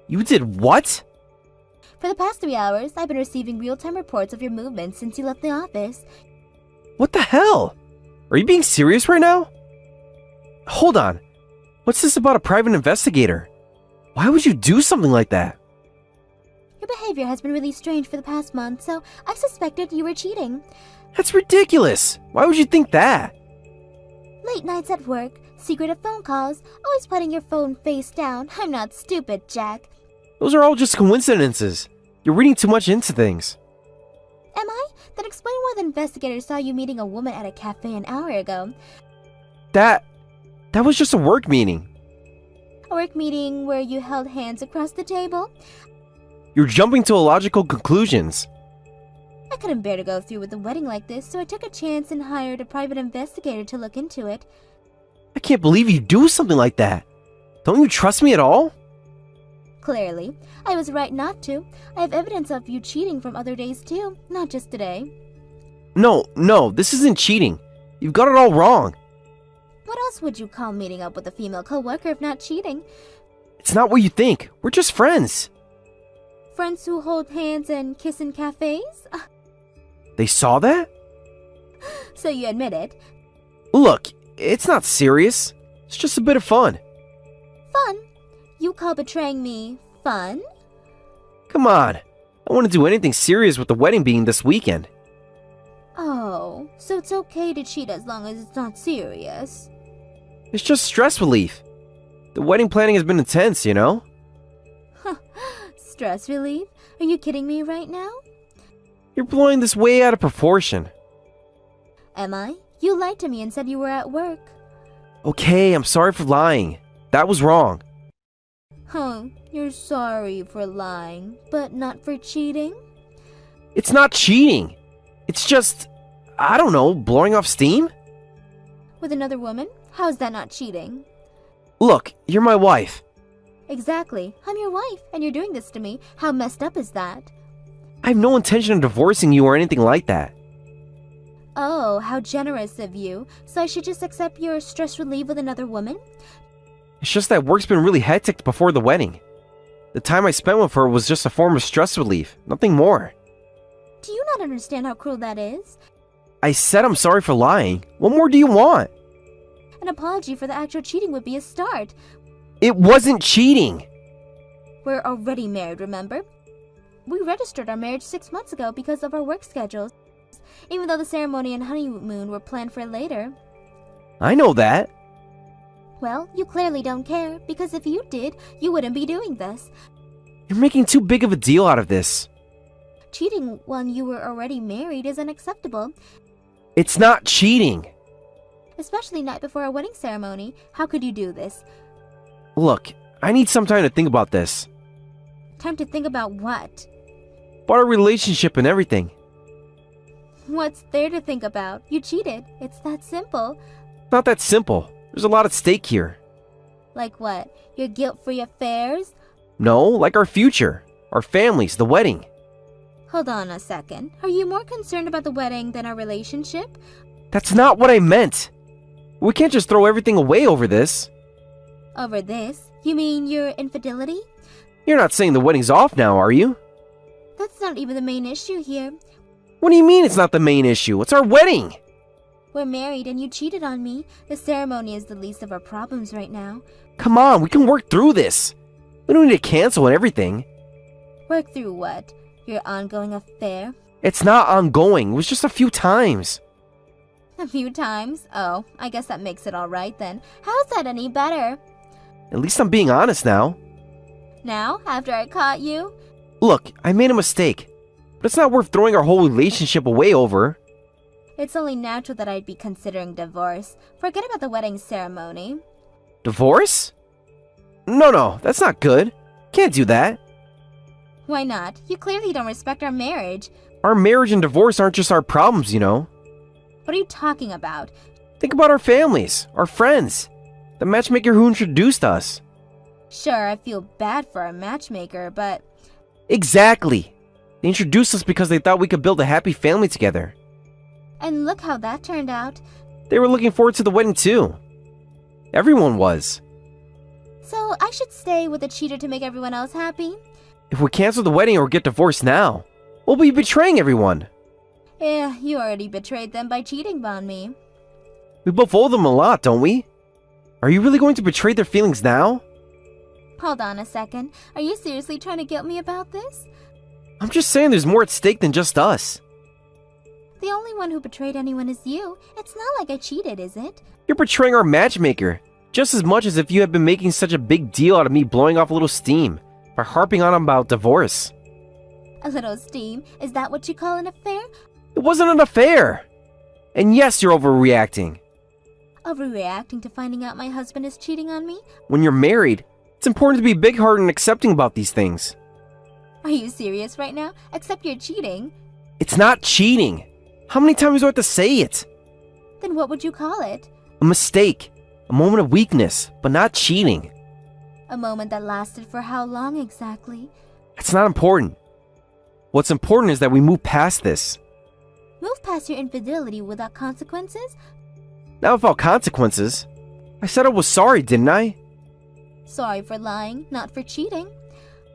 You did what? For the past 3 hours, I've been receiving real-time reports of your movements since you left the office. What the hell? Are you being serious right now? Hold on. What's this about a private investigator? Why would you do something like that? Your behavior has been really strange for the past month, so I suspected you were cheating. That's ridiculous. Why would you think that? Late nights at work, secretive phone calls, always putting your phone face down. I'm not stupid, Jack. Those are all just coincidences. You're reading too much into things. Am I? Then explain why the investigator saw you meeting a woman at a cafe an hour ago. That was just a work meeting. A work meeting where you held hands across the table? You're jumping to illogical conclusions. I couldn't bear to go through with a wedding like this, so I took a chance and hired a private investigator to look into it. I can't believe you do something like that. Don't you trust me at all? Clearly. I was right not to. I have evidence of you cheating from other days too, not just today. No, this isn't cheating. You've got it all wrong. What else would you call meeting up with a female co-worker if not cheating? It's not what you think. We're just friends. Friends who hold hands and kiss in cafes? They saw that? So you admit it. Look, it's not serious. It's just a bit of fun. Fun? You call betraying me fun? Come on. I want to do anything serious with the wedding being this weekend. Oh, so it's okay to cheat as long as it's not serious. It's just stress relief. The wedding planning has been intense, you know? Stress relief? Are you kidding me right now? You're blowing this way out of proportion. Am I? You lied to me and said you were at work. Okay, I'm sorry for lying. That was wrong. You're sorry for lying, but not for cheating? It's not cheating. It's just, I don't know, blowing off steam? With another woman? How's that not cheating? Look, you're my wife. Exactly. I'm your wife, and you're doing this to me. How messed up is that? I have no intention of divorcing you or anything like that. Oh, how generous of you. So I should just accept your stress relief with another woman? It's just that work's been really hectic before the wedding. The time I spent with her was just a form of stress relief, nothing more. Do you not understand how cruel that is? I said I'm sorry for lying. What more do you want? An apology for the actual cheating would be a start. It wasn't cheating. We're already married, remember? We registered our marriage 6 months ago because of our work schedules, even though the ceremony and honeymoon were planned for later. I know that. Well, you clearly don't care, because if you did, you wouldn't be doing this. You're making too big of a deal out of this. Cheating when you were already married is unacceptable, It's not cheating. especially night before a wedding ceremony. How could you do this? Look, I need some time to think about this. Time to think about what? About our relationship and everything. What's there to think about? You cheated. It's that simple. It's not that simple. There's a lot at stake here. Like what? Your guilt-free affairs? No, like our future. Our families, the wedding. Hold on a second. Are you more concerned about the wedding than our relationship? That's not what I meant. We can't just throw everything away over this. Over this? You mean your infidelity? You're not saying the wedding's off now, are you? That's not even the main issue here. What do you mean it's not the main issue? It's our wedding! We're married and you cheated on me. The ceremony is the least of our problems right now. Come on, we can work through this. We don't need to cancel and everything. Work through what? Your ongoing affair? It's not ongoing. It was just a few times. A few times? Oh, I guess that makes it alright then. How's that any better? At least I'm being honest now. Now, after I caught you? Look, I made a mistake. But it's not worth throwing our whole relationship away over. It's only natural that I'd be considering divorce. Forget about the wedding ceremony. Divorce? No, that's not good. Can't do that. Why not? You clearly don't respect our marriage. Our marriage and divorce aren't just our problems, you know. What are you talking about? Think about our families, our friends, the matchmaker who introduced us. Sure, I feel bad for our matchmaker, but... Exactly. They introduced us because they thought we could build a happy family together. And look how that turned out. They were looking forward to the wedding too. Everyone was. So I should stay with a cheater to make everyone else happy? If we cancel the wedding or get divorced now, we'll be betraying everyone. Yeah, you already betrayed them by cheating on me. We both owe them a lot, don't we? Are you really going to betray their feelings now? Hold on a second. Are you seriously trying to guilt me about this? I'm just saying there's more at stake than just us. The only one who betrayed anyone is you. It's not like I cheated, is it? You're betraying our matchmaker, just as much as if you had been making such a big deal out of me blowing off a little steam by harping on about divorce. A little steam? Is that what you call an affair? It wasn't an affair. And yes, you're overreacting. Overreacting to finding out my husband is cheating on me? When you're married, it's important to be big-hearted and accepting about these things. Are you serious right now? Except you're cheating. It's not cheating. How many times do I have to say it? Then what would you call it? A mistake. A moment of weakness, but not cheating. A moment that lasted for how long exactly? It's not important. What's important is that we move past this. Move past your infidelity without consequences? Not without consequences. I said I was sorry, didn't I? Sorry for lying, not for cheating.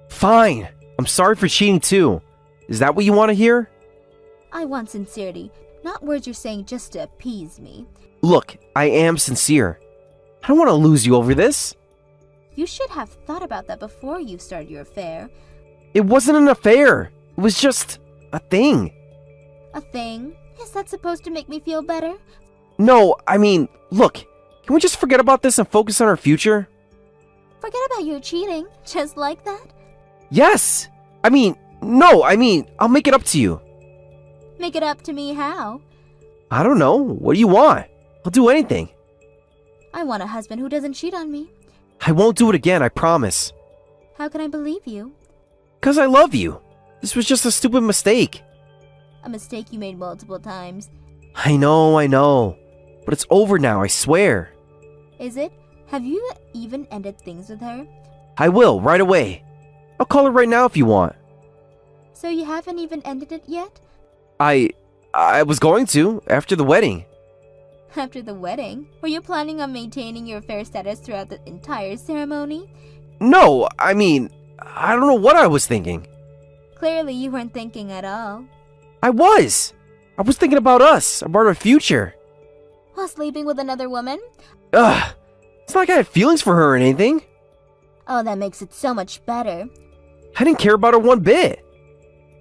Fine. I'm sorry for cheating too. Is that what you want to hear? I want sincerity, not words you're saying just to appease me. Look, I am sincere. I don't want to lose you over this. You should have thought about that before you started your affair. It wasn't an affair. It was just a thing. A thing? Is that supposed to make me feel better? No, I mean, look, can we just forget about this and focus on our future? Forget about your cheating, just like that? Yes! I'll make it up to you. Make it up to me how? I don't know. What do you want? I'll do anything. I want a husband who doesn't cheat on me. I won't do it again, I promise. How can I believe you? 'Cause I love you. This was just a stupid mistake. A mistake you made multiple times. I know. But it's over now, I swear. Is it? Have you even ended things with her? I will, right away. I'll call her right now if you want. So you haven't even ended it yet? I was going to, after the wedding. After the wedding? Were you planning on maintaining your affair status throughout the entire ceremony? No, I don't know what I was thinking. Clearly you weren't thinking at all. I was thinking about us, about our future. While sleeping with another woman? Ugh, it's not like I had feelings for her or anything. Oh, that makes it so much better. I didn't care about her one bit.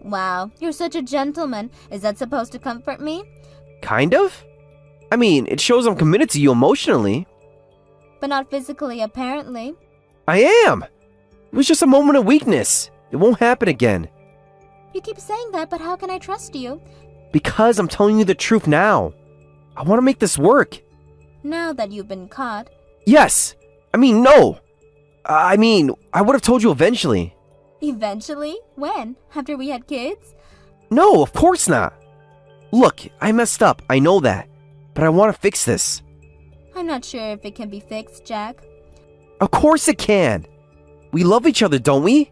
Wow, you're such a gentleman. Is that supposed to comfort me? Kind of? It shows I'm committed to you emotionally. But not physically, apparently. I am! It was just a moment of weakness. It won't happen again. You keep saying that, but how can I trust you? Because I'm telling you the truth now. I want to make this work. Now that you've been caught. Yes! No! I mean, I would have told you eventually. Eventually? When? After we had kids? No, of course not. Look, I messed up, I know that. But I want to fix this. I'm not sure if it can be fixed, Jack. Of course it can. We love each other, don't we?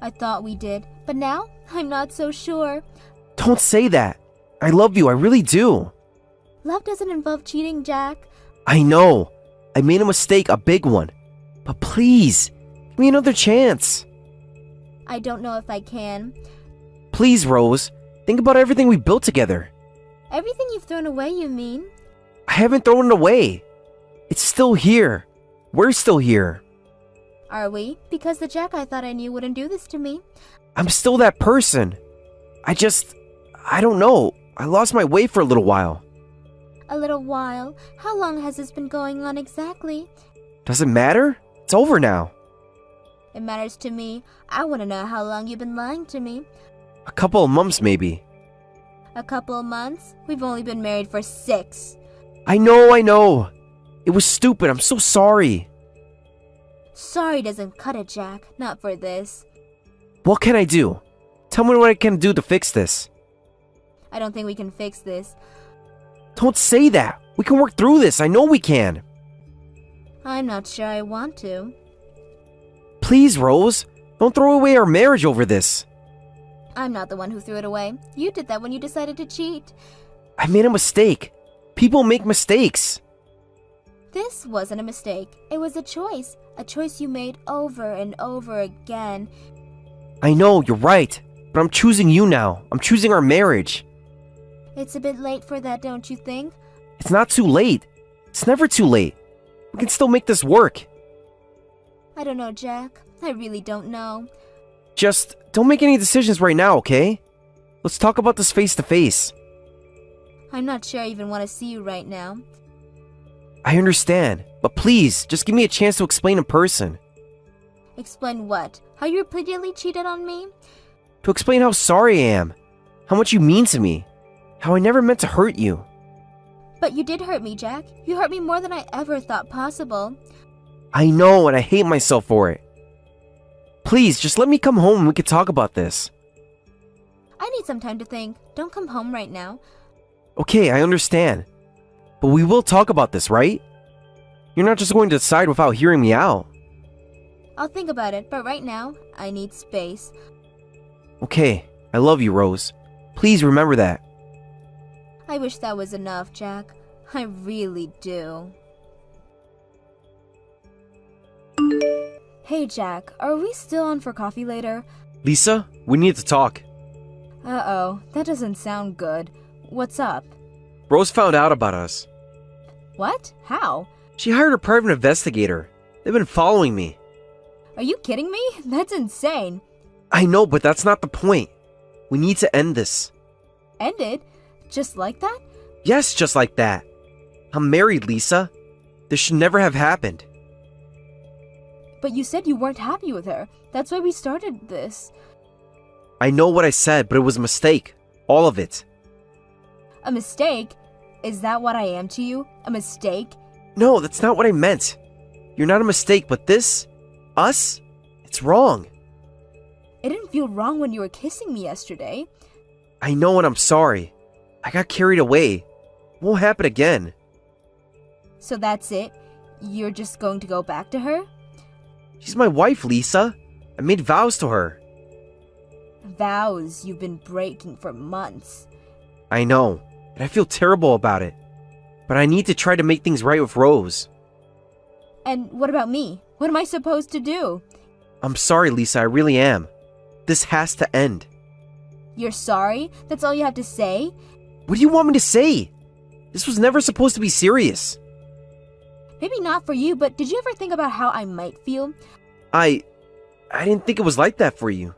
I thought we did, but now I'm not so sure. Don't say that. I love you, I really do. Love doesn't involve cheating, Jack. I know. I made a mistake, a big one. But please, give me another chance. I don't know if I can. Please, Rose. Think about everything we built together. Everything you've thrown away, you mean? I haven't thrown it away. It's still here. We're still here. Are we? Because the Jack I thought I knew wouldn't do this to me. I'm still that person. I don't know. I lost my way for a little while. A little while? How long has this been going on exactly? Does it matter? It's over now. It matters to me. I want to know how long you've been lying to me. A couple of months, maybe. A couple of months? We've only been married for 6. I know. It was stupid. I'm so sorry. Sorry doesn't cut it, Jack. Not for this. What can I do? Tell me what I can do to fix this. I don't think we can fix this. Don't say that. We can work through this. I know we can. I'm not sure I want to. Please, Rose. Don't throw away our marriage over this. I'm not the one who threw it away. You did that when you decided to cheat. I made a mistake. People make mistakes. This wasn't a mistake. It was a choice. A choice you made over and over again. I know, you're right. But I'm choosing you now. I'm choosing our marriage. It's a bit late for that, don't you think? It's not too late. It's never too late. We can still make this work. I don't know, Jack. I really don't know. Just don't make any decisions right now, okay? Let's talk about this face to face. I'm not sure I even want to see you right now. I understand, but please, just give me a chance to explain in person. Explain what? How you repeatedly cheated on me? To explain how sorry I am. How much you mean to me. How I never meant to hurt you. But you did hurt me, Jack. You hurt me more than I ever thought possible. I know, and I hate myself for it. Please, just let me come home and we can talk about this. I need some time to think. Don't come home right now. Okay, I understand. But we will talk about this, right? You're not just going to decide without hearing me out. I'll think about it, but right now, I need space. Okay, I love you, Rose. Please remember that. I wish that was enough, Jack. I really do. Hey, Jack, are we still on for coffee later? Lisa, we need to talk. Uh-oh, that doesn't sound good. What's up? Rose found out about us. What? How? She hired a private investigator. They've been following me. Are you kidding me? That's insane. I know, but that's not the point. We need to end this. End it? Just like that? Yes, just like that. I'm married, Lisa. This should never have happened. But you said you weren't happy with her. That's why we started this. I know what I said, but it was a mistake. All of it. A mistake? Is that what I am to you? A mistake? No, that's not what I meant. You're not a mistake, but this... us? It's wrong. It didn't feel wrong when you were kissing me yesterday. I know and I'm sorry. I got carried away. It won't happen again. So that's it? You're just going to go back to her? She's my wife, Lisa. I made vows to her. Vows you've been breaking for months. I know, and I feel terrible about it. But I need to try to make things right with Rose. And what about me? What am I supposed to do? I'm sorry, Lisa, I really am. This has to end. You're sorry? That's all you have to say? What do you want me to say? This was never supposed to be serious. Maybe not for you, but did you ever think about how I might feel? I didn't think it was like that for you.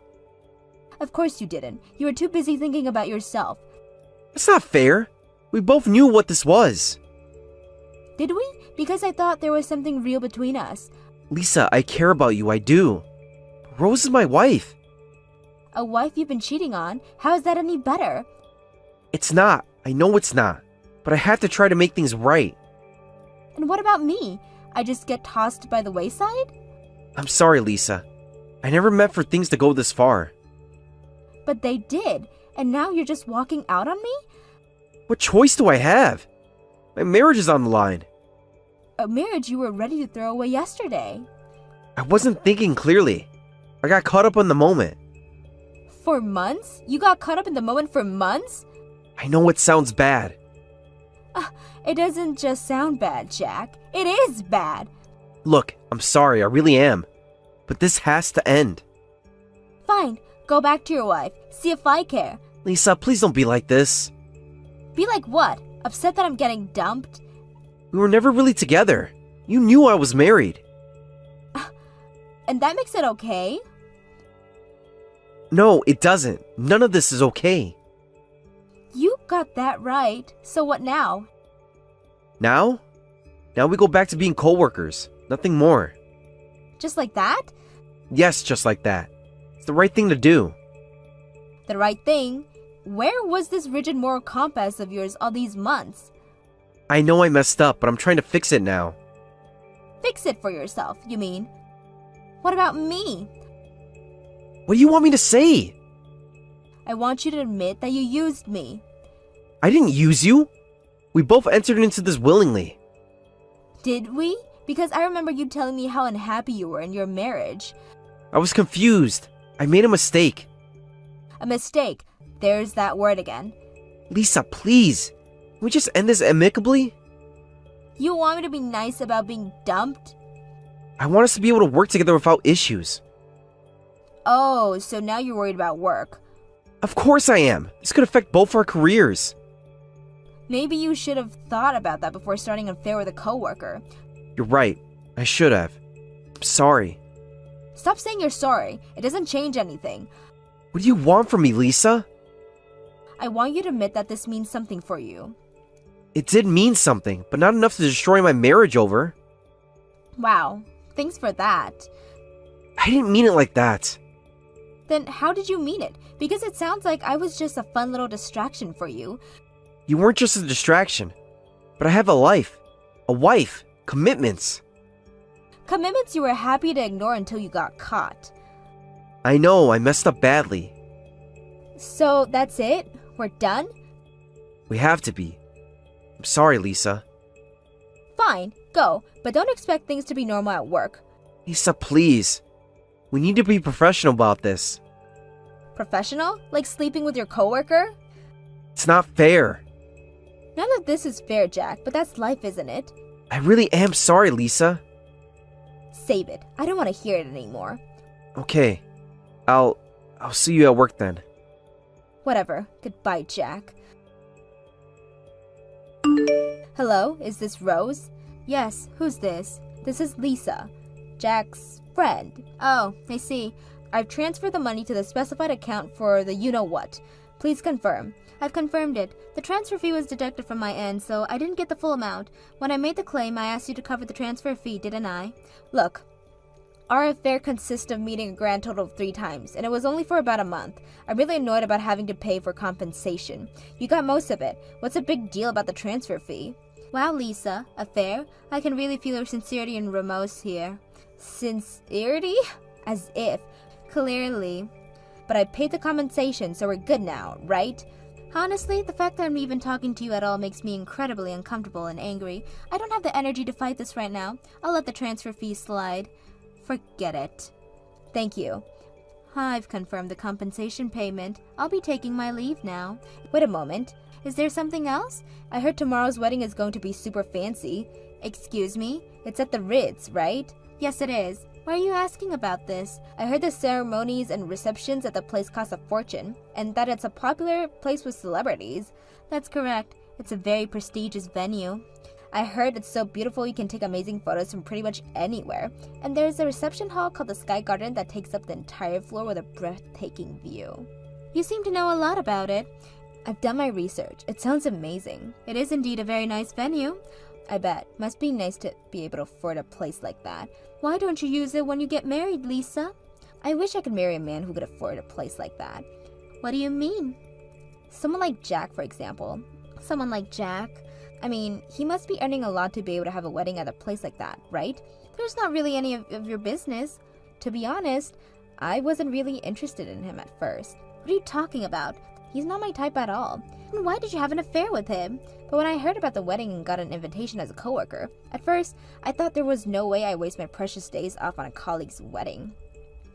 Of course you didn't. You were too busy thinking about yourself. That's not fair. We both knew what this was. Did we? Because I thought there was something real between us. Lisa, I care about you, I do. Rose is my wife. A wife you've been cheating on? How is that any better? It's not. I know it's not. But I have to try to make things right. And what about me? I just get tossed by the wayside? I'm sorry, Lisa. I never meant for things to go this far. But they did, and now you're just walking out on me? What choice do I have? My marriage is on the line. A marriage you were ready to throw away yesterday. I wasn't thinking clearly. I got caught up in the moment. For months? You got caught up in the moment for months? I know it sounds bad. It doesn't just sound bad, Jack. It is bad. Look, I'm sorry, I really am. But this has to end. Fine, go back to your wife. See if I care. Lisa, please don't be like this. Be like what? Upset that I'm getting dumped? We were never really together. You knew I was married. And that makes it okay? No, it doesn't. None of this is okay. You got that right. So what now? Now? Now we go back to being co-workers. Nothing more. Just like that? Yes, just like that. It's the right thing to do. The right thing? Where was this rigid moral compass of yours all these months? I know I messed up, but I'm trying to fix it now. Fix it for yourself, you mean? What about me? What do you want me to say? I want you to admit that you used me. I didn't use you. We both entered into this willingly. Did we? Because I remember you telling me how unhappy you were in your marriage. I was confused. I made a mistake. A mistake. There's that word again. Lisa, please. Can we just end this amicably? You want me to be nice about being dumped? I want us to be able to work together without issues. Oh, so now you're worried about work. Of course I am. This could affect both our careers. Maybe you should have thought about that before starting an affair with a coworker. You're right. I should have. I'm sorry. Stop saying you're sorry. It doesn't change anything. What do you want from me, Lisa? I want you to admit that this means something for you. It did mean something, but not enough to destroy my marriage over. Wow. Thanks for that. I didn't mean it like that. Then how did you mean it? Because it sounds like I was just a fun little distraction for you. You weren't just a distraction. But I have a life. A wife. Commitments. Commitments you were happy to ignore until you got caught. I know, I messed up badly. So that's it? We're done? We have to be. I'm sorry, Lisa. Fine, go. But don't expect things to be normal at work. Lisa, please. We need to be professional about this. Professional? Like sleeping with your coworker? It's not fair. None of this is fair, Jack, but that's life, isn't it? I really am sorry, Lisa. Save it. I don't want to hear it anymore. Okay. I'll see you at work then. Whatever. Goodbye, Jack. Hello, is this Rose? Yes, who's this? This is Lisa, Jack's friend. Oh, I see. I've transferred the money to the specified account for the you-know-what. Please confirm. I've confirmed it. The transfer fee was deducted from my end, so I didn't get the full amount. When I made the claim, I asked you to cover the transfer fee, didn't I? Look, our affair consists of meeting a grand total of 3 times, and it was only for about a month. I'm really annoyed about having to pay for compensation. You got most of it. What's a big deal about the transfer fee? Wow, Lisa, affair? I can really feel your sincerity and remorse here. Sincerity? As if. Clearly. But I paid the compensation, so we're good now, right? Honestly, the fact that I'm even talking to you at all makes me incredibly uncomfortable and angry. I don't have the energy to fight this right now. I'll let the transfer fee slide. Forget it. Thank you. I've confirmed the compensation payment. I'll be taking my leave now. Wait a moment. Is there something else? I heard tomorrow's wedding is going to be super fancy. Excuse me? It's at the Ritz, right? Yes, it is. Why are you asking about this? I heard the ceremonies and receptions at the place cost a fortune, and that it's a popular place with celebrities. That's correct. It's a very prestigious venue. I heard it's so beautiful you can take amazing photos from pretty much anywhere. And there's a reception hall called the Sky Garden that takes up the entire floor with a breathtaking view. You seem to know a lot about it. I've done my research. It sounds amazing. It is indeed a very nice venue. I bet. Must be nice to be able to afford a place like that. Why don't you use it when you get married, Lisa? I wish I could marry a man who could afford a place like that. What do you mean? Someone like Jack, for example. Someone like Jack? I mean, he must be earning a lot to be able to have a wedding at a place like that, right? There's not really any of your business. To be honest, I wasn't really interested in him at first. What are you talking about? He's not my type at all. And why did you have an affair with him? But when I heard about the wedding and got an invitation as a coworker, at first, I thought there was no way I waste my precious days off on a colleague's wedding.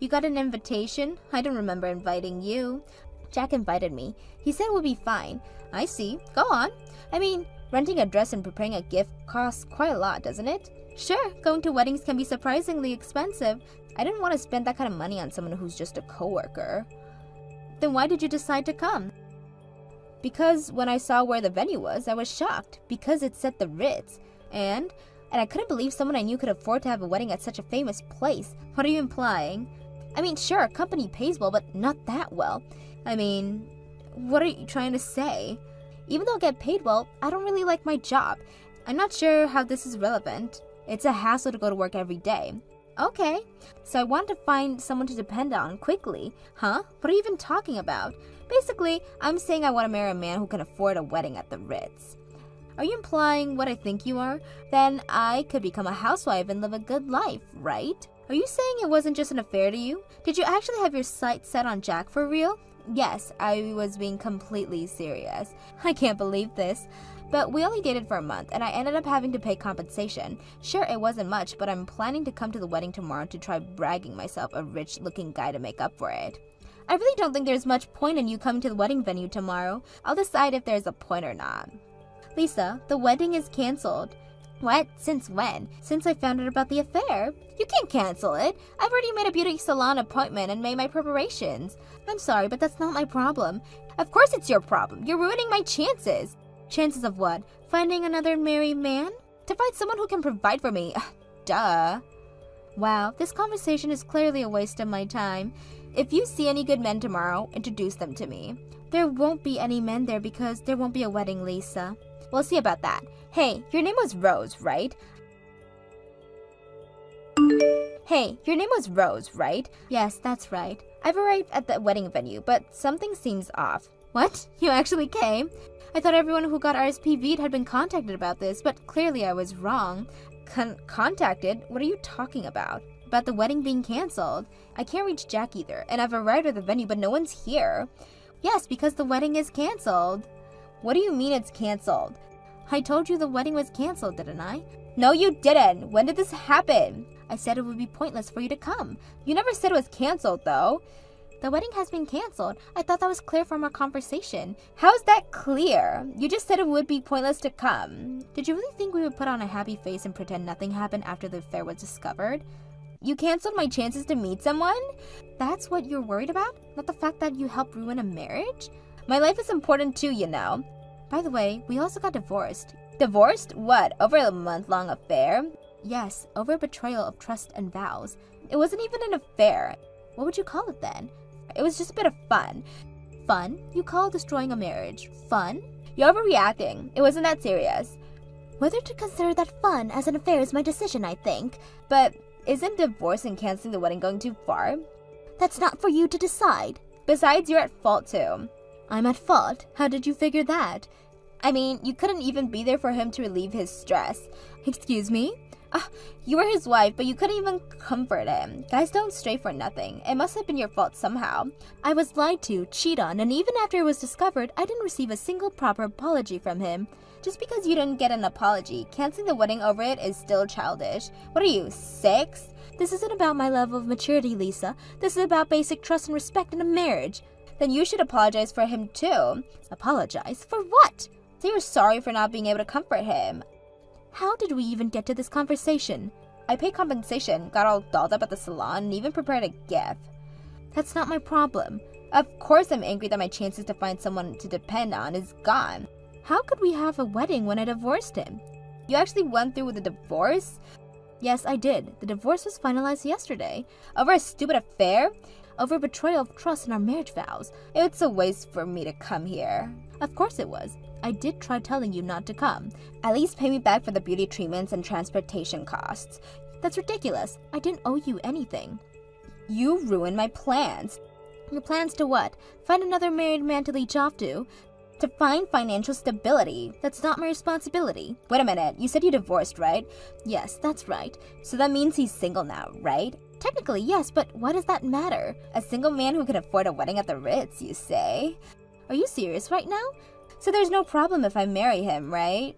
You got an invitation? I don't remember inviting you. Jack invited me. He said it would be fine. I see. Go on. I mean, renting a dress and preparing a gift costs quite a lot, doesn't it? Sure, going to weddings can be surprisingly expensive. I didn't want to spend that kind of money on someone who's just a coworker. Then why did you decide to come? Because when I saw where the venue was, I was shocked because it said the Ritz. And I couldn't believe someone I knew could afford to have a wedding at such a famous place. What are you implying? I mean, sure, a company pays well, but not that well. I mean, what are you trying to say? Even though I get paid well, I don't really like my job. I'm not sure how this is relevant. It's a hassle to go to work every day. Okay, so I want to find someone to depend on quickly. Huh? What are you even talking about? Basically, I'm saying I want to marry a man who can afford a wedding at the Ritz. Are you implying what I think you are? Then I could become a housewife and live a good life, right? Are you saying it wasn't just an affair to you? Did you actually have your sights set on Jack for real? Yes, I was being completely serious. I can't believe this. But we only dated for a month, and I ended up having to pay compensation. Sure, it wasn't much, but I'm planning to come to the wedding tomorrow to try bragging myself a rich-looking guy to make up for it. I really don't think there's much point in you coming to the wedding venue tomorrow. I'll decide if there's a point or not. Lisa, the wedding is canceled. What? Since when? Since I found out about the affair. You can't cancel it. I've already made a beauty salon appointment and made my preparations. I'm sorry, but that's not my problem. Of course it's your problem. You're ruining my chances. Chances of what? Finding another married man? To find someone who can provide for me. Duh. Wow, this conversation is clearly a waste of my time. If you see any good men tomorrow, introduce them to me. There won't be any men there because there won't be a wedding, Lisa. We'll see about that. Hey, your name was Rose, right? Yes, that's right. I've arrived at the wedding venue, but something seems off. What? You actually came? I thought everyone who got RSVP'd had been contacted about this, but clearly I was wrong. Contacted? What are you talking about? About the wedding being canceled. I can't reach Jack either, and I've arrived at the venue, but no one's here. Yes, because the wedding is canceled. What do you mean it's canceled? I told you the wedding was canceled, didn't I? No, you didn't. When did this happen? I said it would be pointless for you to come. You never said it was canceled, though. The wedding has been canceled. I thought that was clear from our conversation. How is that clear? You just said it would be pointless to come. Did you really think we would put on a happy face and pretend nothing happened after the affair was discovered? You canceled my chances to meet someone? That's what you're worried about? Not the fact that you helped ruin a marriage? My life is important too, you know. By the way, we also got divorced. Divorced? What? Over a month-long affair? Yes, over betrayal of trust and vows. It wasn't even an affair. What would you call it then? It was just a bit of fun. Fun? You call destroying a marriage fun? You're overreacting. It wasn't that serious. Whether to consider that fun as an affair is my decision, I think. But isn't divorce and canceling the wedding going too far? That's not for you to decide. Besides, you're at fault too. I'm at fault? How did you figure that? I mean, you couldn't even be there for him to relieve his stress. Excuse me? You were his wife, but you couldn't even comfort him. Guys don't stray for nothing. It must have been your fault somehow. I was lied to, cheated on, and even after it was discovered, I didn't receive a single proper apology from him. Just because you didn't get an apology, canceling the wedding over it is still childish. What are you, 6? This isn't about my level of maturity, Lisa. This is about basic trust and respect in a marriage. Then you should apologize for him too. Apologize? For what? Say you're sorry for not being able to comfort him. How did we even get to this conversation? I paid compensation, got all dolled up at the salon, and even prepared a gift. That's not my problem. Of course I'm angry that my chances to find someone to depend on is gone. How could we have a wedding when I divorced him? You actually went through with the divorce? Yes, I did. The divorce was finalized yesterday. Over a stupid affair? Over betrayal of trust in our marriage vows. It's a waste for me to come here. Of course it was. I did try telling you not to come. At least pay me back for the beauty treatments and transportation costs. That's ridiculous. I didn't owe you anything. You ruined my plans. Your plans to what? Find another married man to leech off to? To find financial stability. That's not my responsibility. Wait a minute. You said you divorced, right? Yes, that's right. So that means he's single now, right? Technically, yes, but why does that matter? A single man who can afford a wedding at the Ritz, you say? Are you serious right now? So there's no problem if I marry him, right?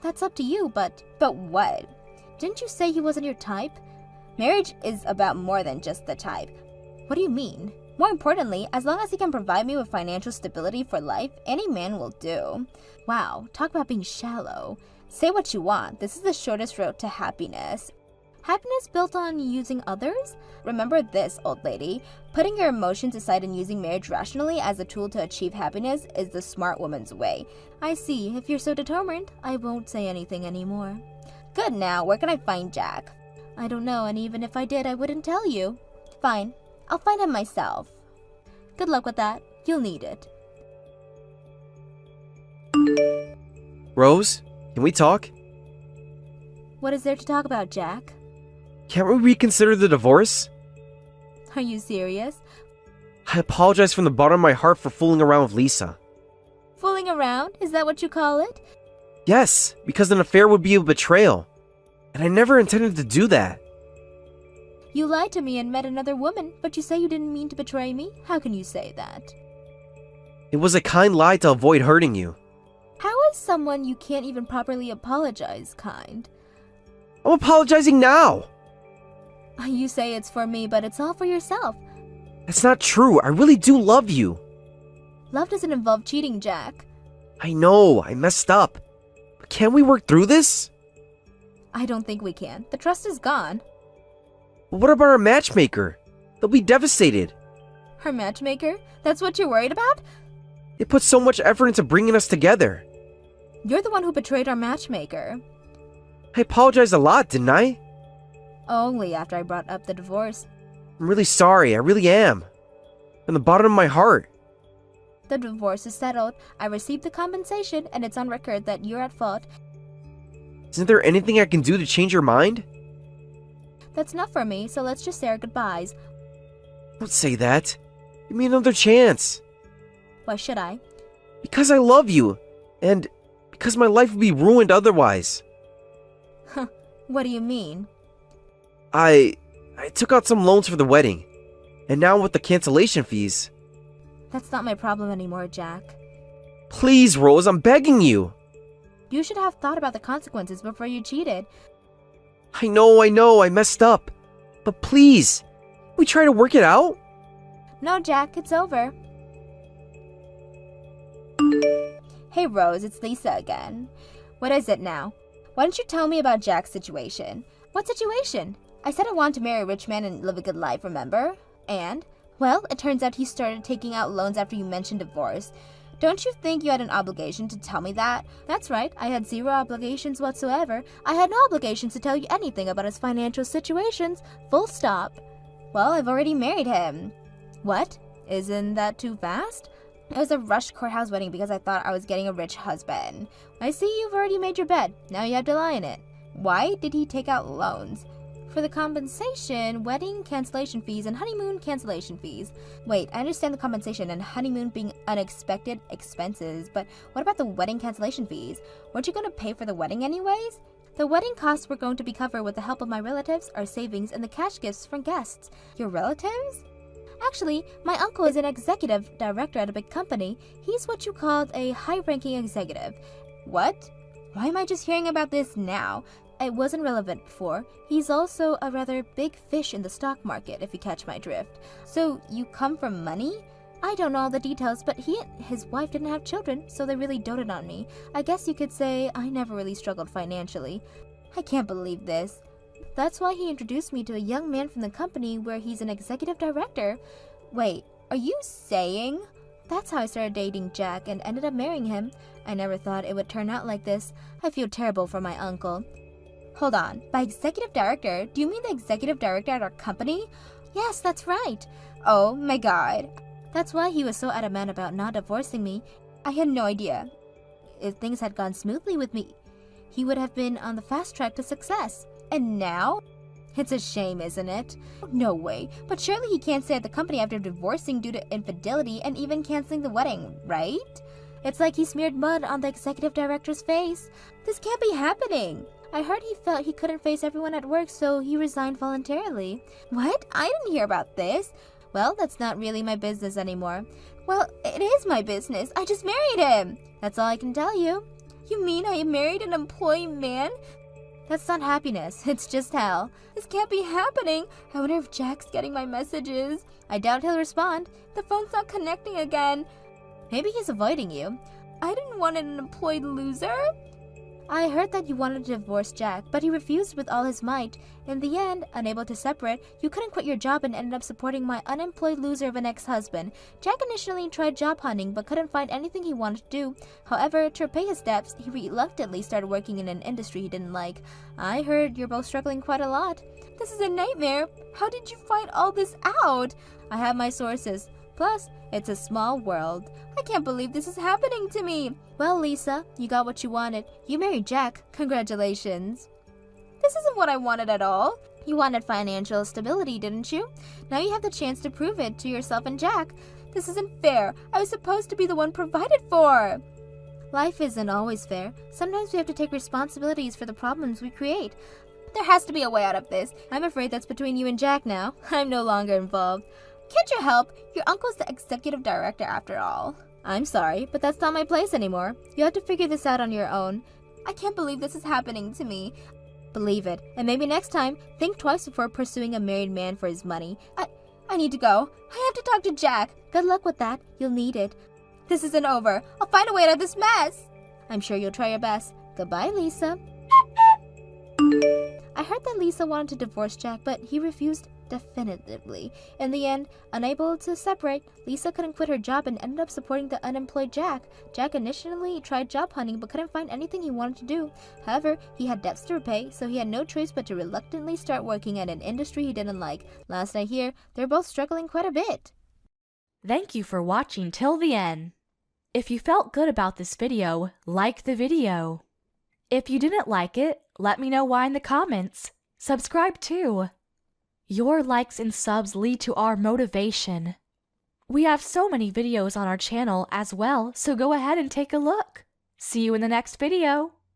That's up to you, but what? Didn't you say he wasn't your type? Marriage is about more than just the type. What do you mean? More importantly, as long as he can provide me with financial stability for life, any man will do. Wow, talk about being shallow. Say what you want. This is the shortest road to happiness. Happiness built on using others? Remember this, old lady. Putting your emotions aside and using marriage rationally as a tool to achieve happiness is the smart woman's way. I see. If you're so determined, I won't say anything anymore. Good now, where can I find Jack? I don't know, and even if I did, I wouldn't tell you. Fine. I'll find him myself. Good luck with that. You'll need it. Rose, can we talk? What is there to talk about, Jack? Can't we reconsider the divorce? Are you serious? I apologize from the bottom of my heart for fooling around with Lisa. Fooling around? Is that what you call it? Yes, because an affair would be a betrayal. And I never intended to do that. You lied to me and met another woman, but you say you didn't mean to betray me? How can you say that? It was a kind lie to avoid hurting you. How is someone you can't even properly apologize kind? I'm apologizing now. You say it's for me, but it's all for yourself. That's not true. I really do love you. Love doesn't involve cheating, Jack. I know, I messed up. But can't we work through this? I don't think we can. The trust is gone. But what about our matchmaker? They'll be devastated. Her matchmaker? That's what you're worried about? They put so much effort into bringing us together. You're the one who betrayed our matchmaker. I apologized a lot, didn't I? Only after I brought up the divorce. I'm really sorry, I really am. From the bottom of my heart. The divorce is settled. I received the compensation, and it's on record that you're at fault. Isn't there anything I can do to change your mind? That's enough for me, so let's just say our goodbyes. Don't say that. Give me another chance. Why should I? Because I love you. And because my life would be ruined otherwise. What do you mean? I took out some loans for the wedding. And now with the cancellation fees. That's not my problem anymore, Jack. Please, Rose, I'm begging you. You should have thought about the consequences before you cheated. I know, I messed up. But please, we try to work it out? No, Jack, it's over. Hey, Rose, it's Lisa again. What is it now? Why don't you tell me about Jack's situation? What situation? I said I wanted to marry a rich man and live a good life, remember? And, well, it turns out he started taking out loans after you mentioned divorce. Don't you think you had an obligation to tell me that? That's right, I had zero obligations whatsoever. I had no obligations to tell you anything about his financial situations. Full stop. Well, I've already married him. What? Isn't that too fast? It was a rushed courthouse wedding because I thought I was getting a rich husband. I see you've already made your bed. Now you have to lie in it. Why did he take out loans? For the compensation, wedding cancellation fees, and honeymoon cancellation fees. Wait, I understand the compensation and honeymoon being unexpected expenses, but what about the wedding cancellation fees? Weren't you going to pay for the wedding anyways? The wedding costs were going to be covered with the help of my relatives, our savings, and the cash gifts from guests. Your relatives? Actually, my uncle is an executive director at a big company. He's what you called a high-ranking executive. What? Why am I just hearing about this now? It wasn't relevant before. He's also a rather big fish in the stock market, if you catch my drift. So, you come from money? I don't know all the details, but he and his wife didn't have children, so they really doted on me. I guess you could say I never really struggled financially. I can't believe this. That's why he introduced me to a young man from the company where he's an executive director. Wait, are you saying? That's how I started dating Jack and ended up marrying him. I never thought it would turn out like this. I feel terrible for my uncle. Hold on, by executive director, do you mean the executive director at our company? Yes, that's right. Oh my god. That's why he was so adamant about not divorcing me. I had no idea. If things had gone smoothly with me, he would have been on the fast track to success. And now? It's a shame, isn't it? No way. But surely he can't stay at the company after divorcing due to infidelity and even canceling the wedding, right? It's like he smeared mud on the executive director's face. This can't be happening. I heard he felt he couldn't face everyone at work, so he resigned voluntarily. What? I didn't hear about this. Well, that's not really my business anymore. Well, it is my business. I just married him. That's all I can tell you. You mean I married an employee man? That's not happiness. It's just hell. This can't be happening. I wonder if Jack's getting my messages. I doubt he'll respond. The phone's not connecting again. Maybe he's avoiding you. I didn't want an employed loser. I heard that you wanted to divorce Jack, but he refused with all his might. In the end, unable to separate, you couldn't quit your job and ended up supporting my unemployed loser of an ex-husband. Jack initially tried job hunting, but couldn't find anything he wanted to do. However, to repay his debts, he reluctantly started working in an industry he didn't like. I heard you're both struggling quite a lot. This is a nightmare. How did you find all this out? I have my sources. Plus, it's a small world. I can't believe this is happening to me. Well, Lisa, you got what you wanted. You married Jack. Congratulations. This isn't what I wanted at all. You wanted financial stability, didn't you? Now you have the chance to prove it to yourself and Jack. This isn't fair. I was supposed to be the one provided for. Life isn't always fair. Sometimes we have to take responsibilities for the problems we create. There has to be a way out of this. I'm afraid that's between you and Jack now. I'm no longer involved. Can't you help? Your uncle's the executive director after all. I'm sorry, but that's not my place anymore. You have to figure this out on your own. I can't believe this is happening to me. Believe it, and maybe next time, think twice before pursuing a married man for his money. I need to go. I have to talk to Jack. Good luck with that. You'll need it. This isn't over. I'll find a way out of this mess. I'm sure you'll try your best. Goodbye, Lisa. I heard that Lisa wanted to divorce Jack, but he refused definitively. In the end, unable to separate, Lisa couldn't quit her job and ended up supporting the unemployed Jack. Jack initially tried job hunting but couldn't find anything he wanted to do. However, he had debts to repay, so he had no choice but to reluctantly start working at an industry he didn't like. Last I hear, they're both struggling quite a bit. Thank you for watching till the end. If you felt good about this video, like the video. If you didn't like it, let me know why in the comments. Subscribe too. Your likes and subs lead to our motivation. We have so many videos on our channel as well, so go ahead and take a look. See you in the next video.